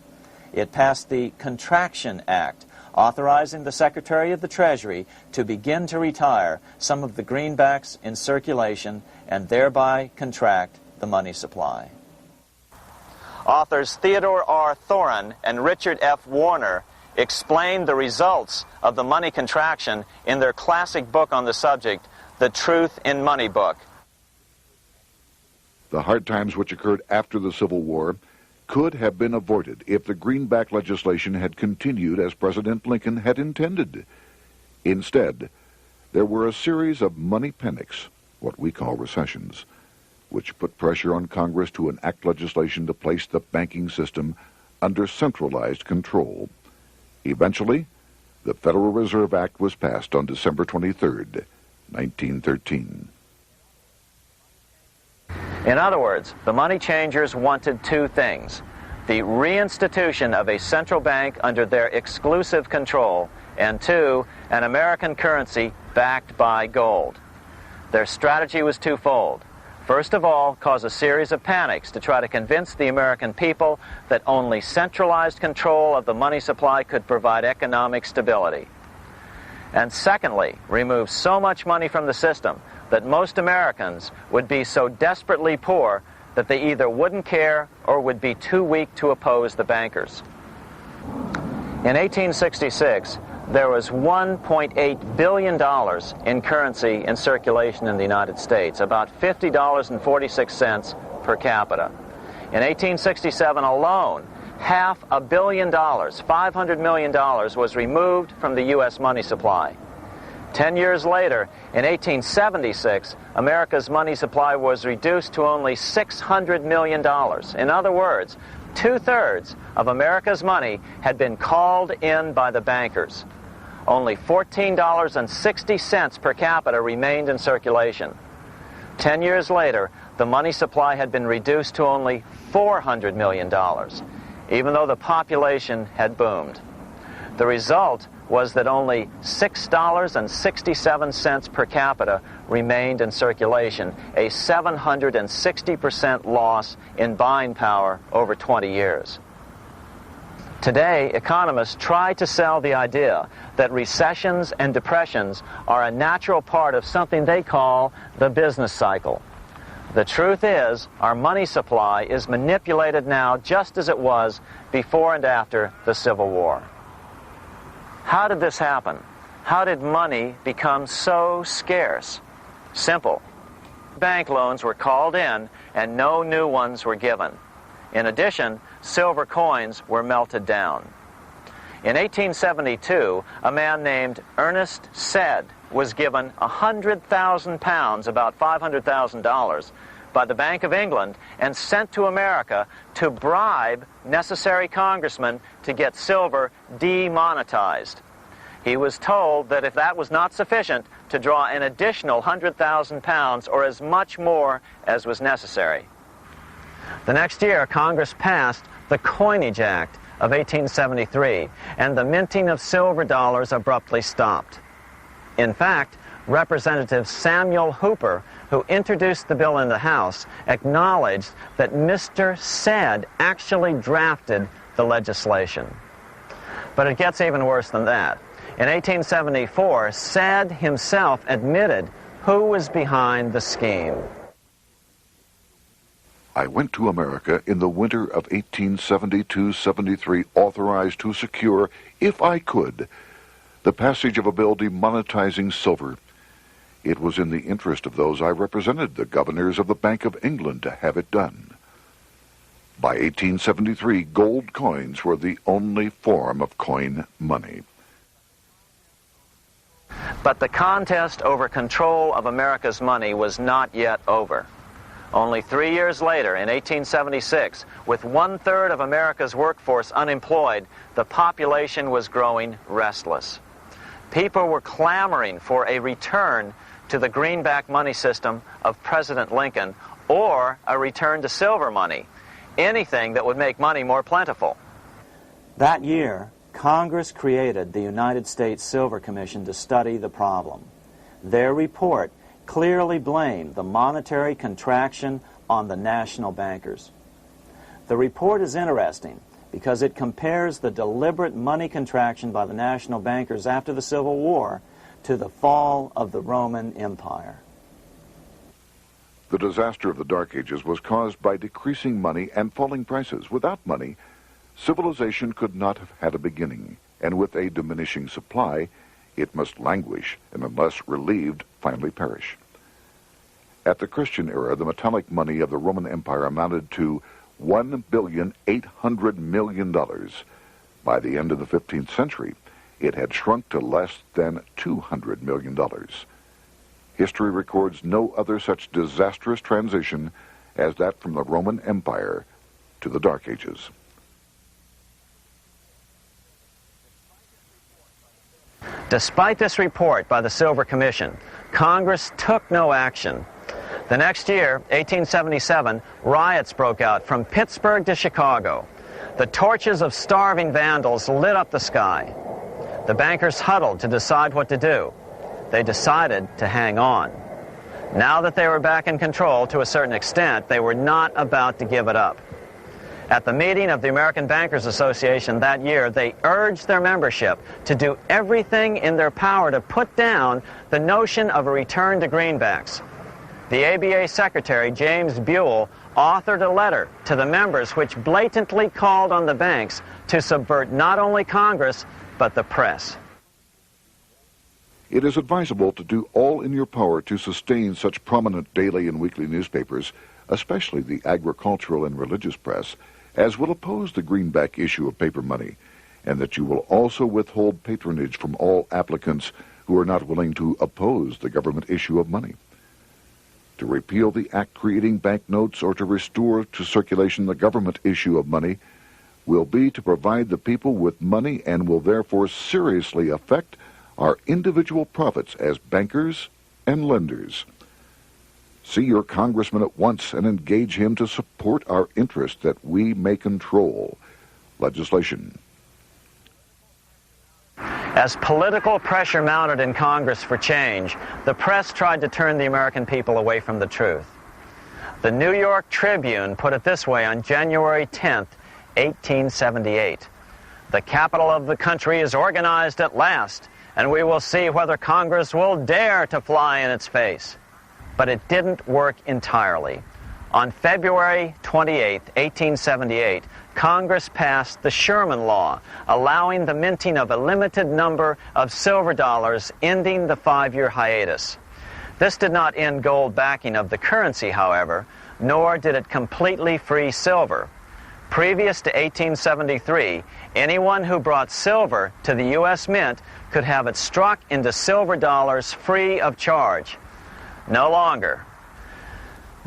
It passed the Contraction Act, authorizing the Secretary of the Treasury to begin to retire some of the greenbacks in circulation and thereby contract the money supply. Authors Theodore R. Thorin and Richard F. Warner explained the results of the money contraction in their classic book on the subject, The Truth in Money Book. The hard times which occurred after the Civil War could have been avoided if the greenback legislation had continued as President Lincoln had intended. Instead, there were a series of money panics, what we call recessions, which put pressure on Congress to enact legislation to place the banking system under centralized control. Eventually, the Federal Reserve Act was passed on December 23, 1913. In other words, the money changers wanted two things: the reinstitution of a central bank under their exclusive control, and two, an American currency backed by gold. Their strategy was twofold. First of all, cause a series of panics to try to convince the American people that only centralized control of the money supply could provide economic stability. And secondly, remove so much money from the system that most Americans would be so desperately poor that they either wouldn't care or would be too weak to oppose the bankers. In 1866, there was $1.8 billion in currency in circulation in the United States, about $50.46 per capita. In 1867 alone, $500 million, $500 million, was removed from the U.S. money supply. 10 years later, in 1876, America's money supply was reduced to only $600 million. In other words, 2/3 of America's money had been called in by the bankers. Only $14.60 per capita remained in circulation. 10 years later, the money supply had been reduced to only $400 million, even though the population had boomed. The result was that only $6.67 per capita remained in circulation, a 760% loss in buying power over 20 years. Today, economists try to sell the idea that recessions and depressions are a natural part of something they call the business cycle. The truth is, our money supply is manipulated now just as it was before and after the Civil War. How did this happen? How did money become so scarce? Simple. Bank loans were called in and no new ones were given. In addition, silver coins were melted down. In 1872, a man named Ernest Sed was given 100,000 pounds, about $500,000, by the Bank of England and sent to America to bribe necessary congressmen to get silver demonetized. He was told that if that was not sufficient, to draw an additional 100,000 pounds or as much more as was necessary. The next year, Congress passed the Coinage Act of 1873, and the minting of silver dollars abruptly stopped. In fact, Representative Samuel Hooper, who introduced the bill in the House, acknowledged that Mr. Sed actually drafted the legislation. But it gets even worse than that. In 1874, Sed himself admitted who was behind the scheme. I went to America in the winter of 1872-73, authorized to secure, if I could, the passage of a bill demonetizing silver. It was in the interest of those I represented, the governors of the Bank of England, to have it done. By 1873, gold coins were the only form of coin money. But the contest over control of America's money was not yet over. Only 3 years later, in 1876, with 1/3 of America's workforce unemployed, the population was growing restless. People were clamoring for a return to the greenback money system of President Lincoln, or a return to silver money, anything that would make money more plentiful. That year, Congress created the United States Silver Commission to study the problem. Their report clearly blamed the monetary contraction on the national bankers. The report is interesting because it compares the deliberate money contraction by the national bankers after the Civil War to the fall of the Roman Empire. The disaster of the Dark Ages was caused by decreasing money and falling prices. Without money, civilization could not have had a beginning, and with a diminishing supply, it must languish, and unless relieved, finally perish. At the Christian era, the metallic money of the Roman Empire amounted to $1,800,000,000. By the end of the 15th century, it had shrunk to less than $200 million. History records no other such disastrous transition as that from the Roman Empire to the Dark Ages. Despite this report by the Silver Commission, Congress took no action. The next year, 1877, riots broke out from Pittsburgh to Chicago. The torches of starving vandals lit up the sky. The bankers huddled to decide what to do. They decided to hang on. Now that they were back in control to a certain extent, they were not about to give it up. At the meeting of the American Bankers Association that year, they urged their membership to do everything in their power to put down the notion of a return to greenbacks. The ABA Secretary, James Buell, authored a letter to the members which blatantly called on the banks to subvert not only Congress, but the press. It is advisable to do all in your power to sustain such prominent daily and weekly newspapers, especially the agricultural and religious press, as will oppose the greenback issue of paper money, and that you will also withhold patronage from all applicants who are not willing to oppose the government issue of money. To repeal the act creating banknotes or to restore to circulation the government issue of money will be to provide the people with money and will therefore seriously affect our individual profits as bankers and lenders. See your congressman at once and engage him to support our interest that we may control legislation. As political pressure mounted in Congress for change, the press tried to turn the American people away from the truth. The New York Tribune put it this way on January 10th, 1878. "The capital of the country is organized at last, and we will see whether Congress will dare to fly in its face." But it didn't work entirely. On February 28, 1878, Congress passed the Sherman Law, allowing the minting of a limited number of silver dollars, ending the 5-year hiatus. This did not end gold backing of the currency, however, nor did it completely free silver. Previous to 1873, anyone who brought silver to the U.S. Mint could have it struck into silver dollars free of charge. No longer.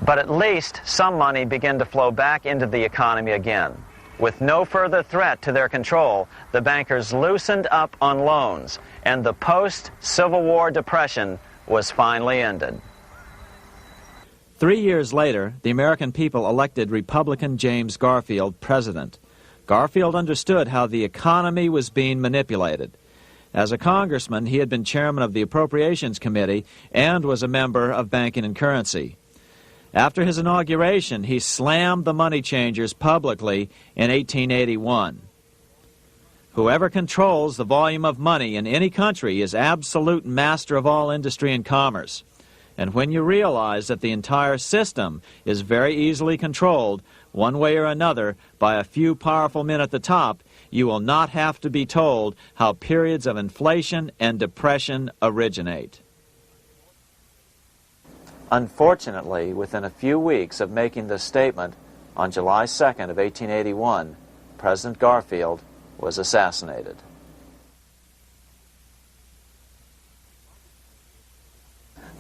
But at least some money began to flow back into the economy again. With no further threat to their control, the bankers loosened up on loans, and the post-Civil War depression was finally ended. 3 years later, the American people elected Republican James Garfield president. Garfield understood how the economy was being manipulated. As a congressman, he had been chairman of the Appropriations Committee and was a member of Banking and Currency. After his inauguration, he slammed the money changers publicly in 1881. Whoever controls the volume of money in any country is absolute master of all industry and commerce. And when you realize that the entire system is very easily controlled, one way or another, by a few powerful men at the top, you will not have to be told how periods of inflation and depression originate. Unfortunately, within a few weeks of making this statement, on July 2nd of 1881, President Garfield was assassinated.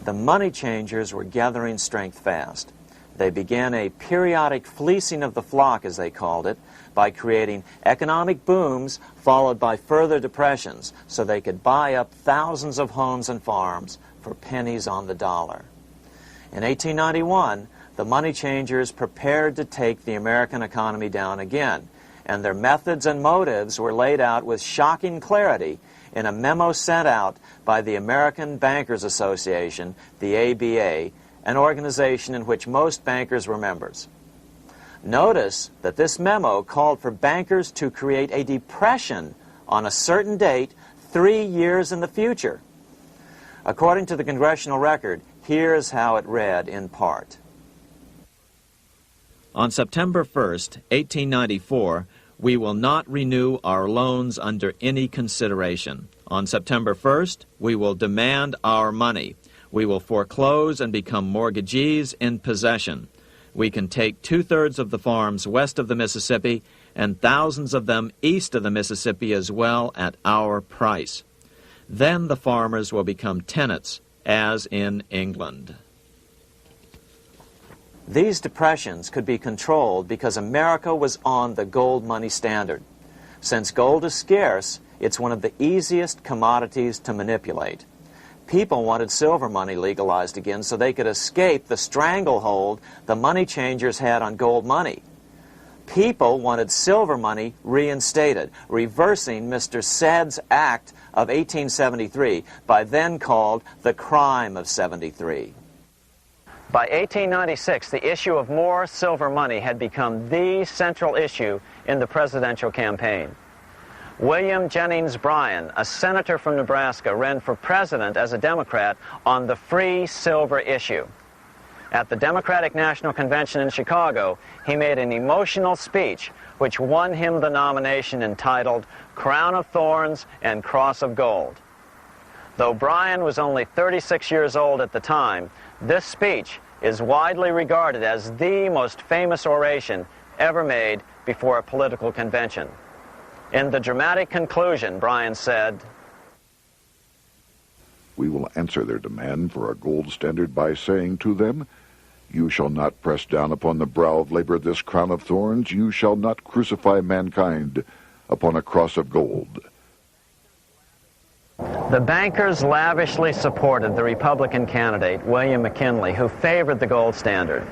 The money changers were gathering strength fast. They began a periodic fleecing of the flock, as they called it, by creating economic booms followed by further depressions so they could buy up thousands of homes and farms for pennies on the dollar. In 1891, the money changers prepared to take the American economy down again, and their methods and motives were laid out with shocking clarity in a memo sent out by the American Bankers Association, the ABA, an organization in which most bankers were members. Notice that this memo called for bankers to create a depression on a certain date 3 years in the future. According to the congressional record, here's how it read in part. On September 1st, 1894, we will not renew our loans under any consideration. On September 1st, we will demand our money. We will foreclose and become mortgagees in possession. We can take 2/3 of the farms west of the Mississippi and thousands of them east of the Mississippi as well at our price. Then the farmers will become tenants, as in England. These depressions could be controlled because America was on the gold money standard. Since gold is scarce, it's one of the easiest commodities to manipulate. People wanted silver money legalized again so they could escape the stranglehold the money changers had on gold money. People wanted silver money reinstated, reversing Mr. Said's Act of 1873, by then called the Crime of 73. By 1896, the issue of more silver money had become the central issue in the presidential campaign. William Jennings Bryan, a senator from Nebraska, ran for president as a Democrat on the free silver issue. At the Democratic National Convention in Chicago, he made an emotional speech which won him the nomination entitled Crown of Thorns and Cross of Gold. Though Bryan was only 36 years old at the time, this speech is widely regarded as the most famous oration ever made before a political convention. In the dramatic conclusion, Bryan said, "We will answer their demand for a gold standard by saying to them, you shall not press down upon the brow of labor this crown of thorns. You shall not crucify mankind upon a cross of gold." The bankers lavishly supported the Republican candidate, William McKinley, who favored the gold standard.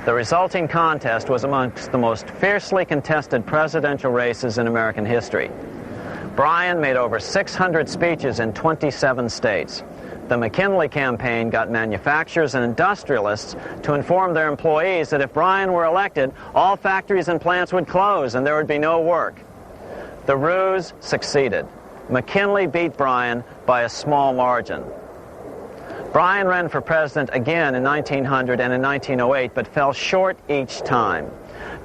The resulting contest was amongst the most fiercely contested presidential races in American history. Bryan made over 600 speeches in 27 states. The McKinley campaign got manufacturers and industrialists to inform their employees that if Bryan were elected, all factories and plants would close and there would be no work. The ruse succeeded. McKinley beat Bryan by a small margin. Bryan ran for president again in 1900 and in 1908, but fell short each time.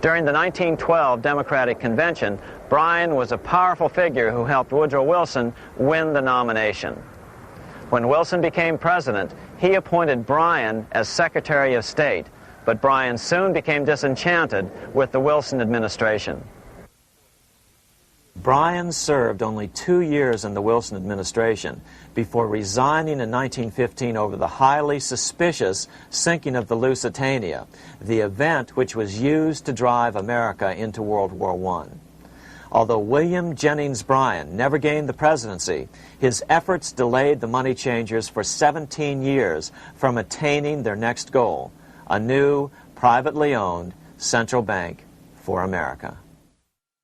During the 1912 Democratic Convention, Bryan was a powerful figure who helped Woodrow Wilson win the nomination. When Wilson became president, he appointed Bryan as Secretary of State, but Bryan soon became disenchanted with the Wilson administration. Bryan served only 2 years in the Wilson administration before resigning in 1915 over the highly suspicious sinking of the Lusitania, the event which was used to drive America into World War I. Although William Jennings Bryan never gained the presidency, his efforts delayed the money changers for 17 years from attaining their next goal, a new, privately owned central bank for America.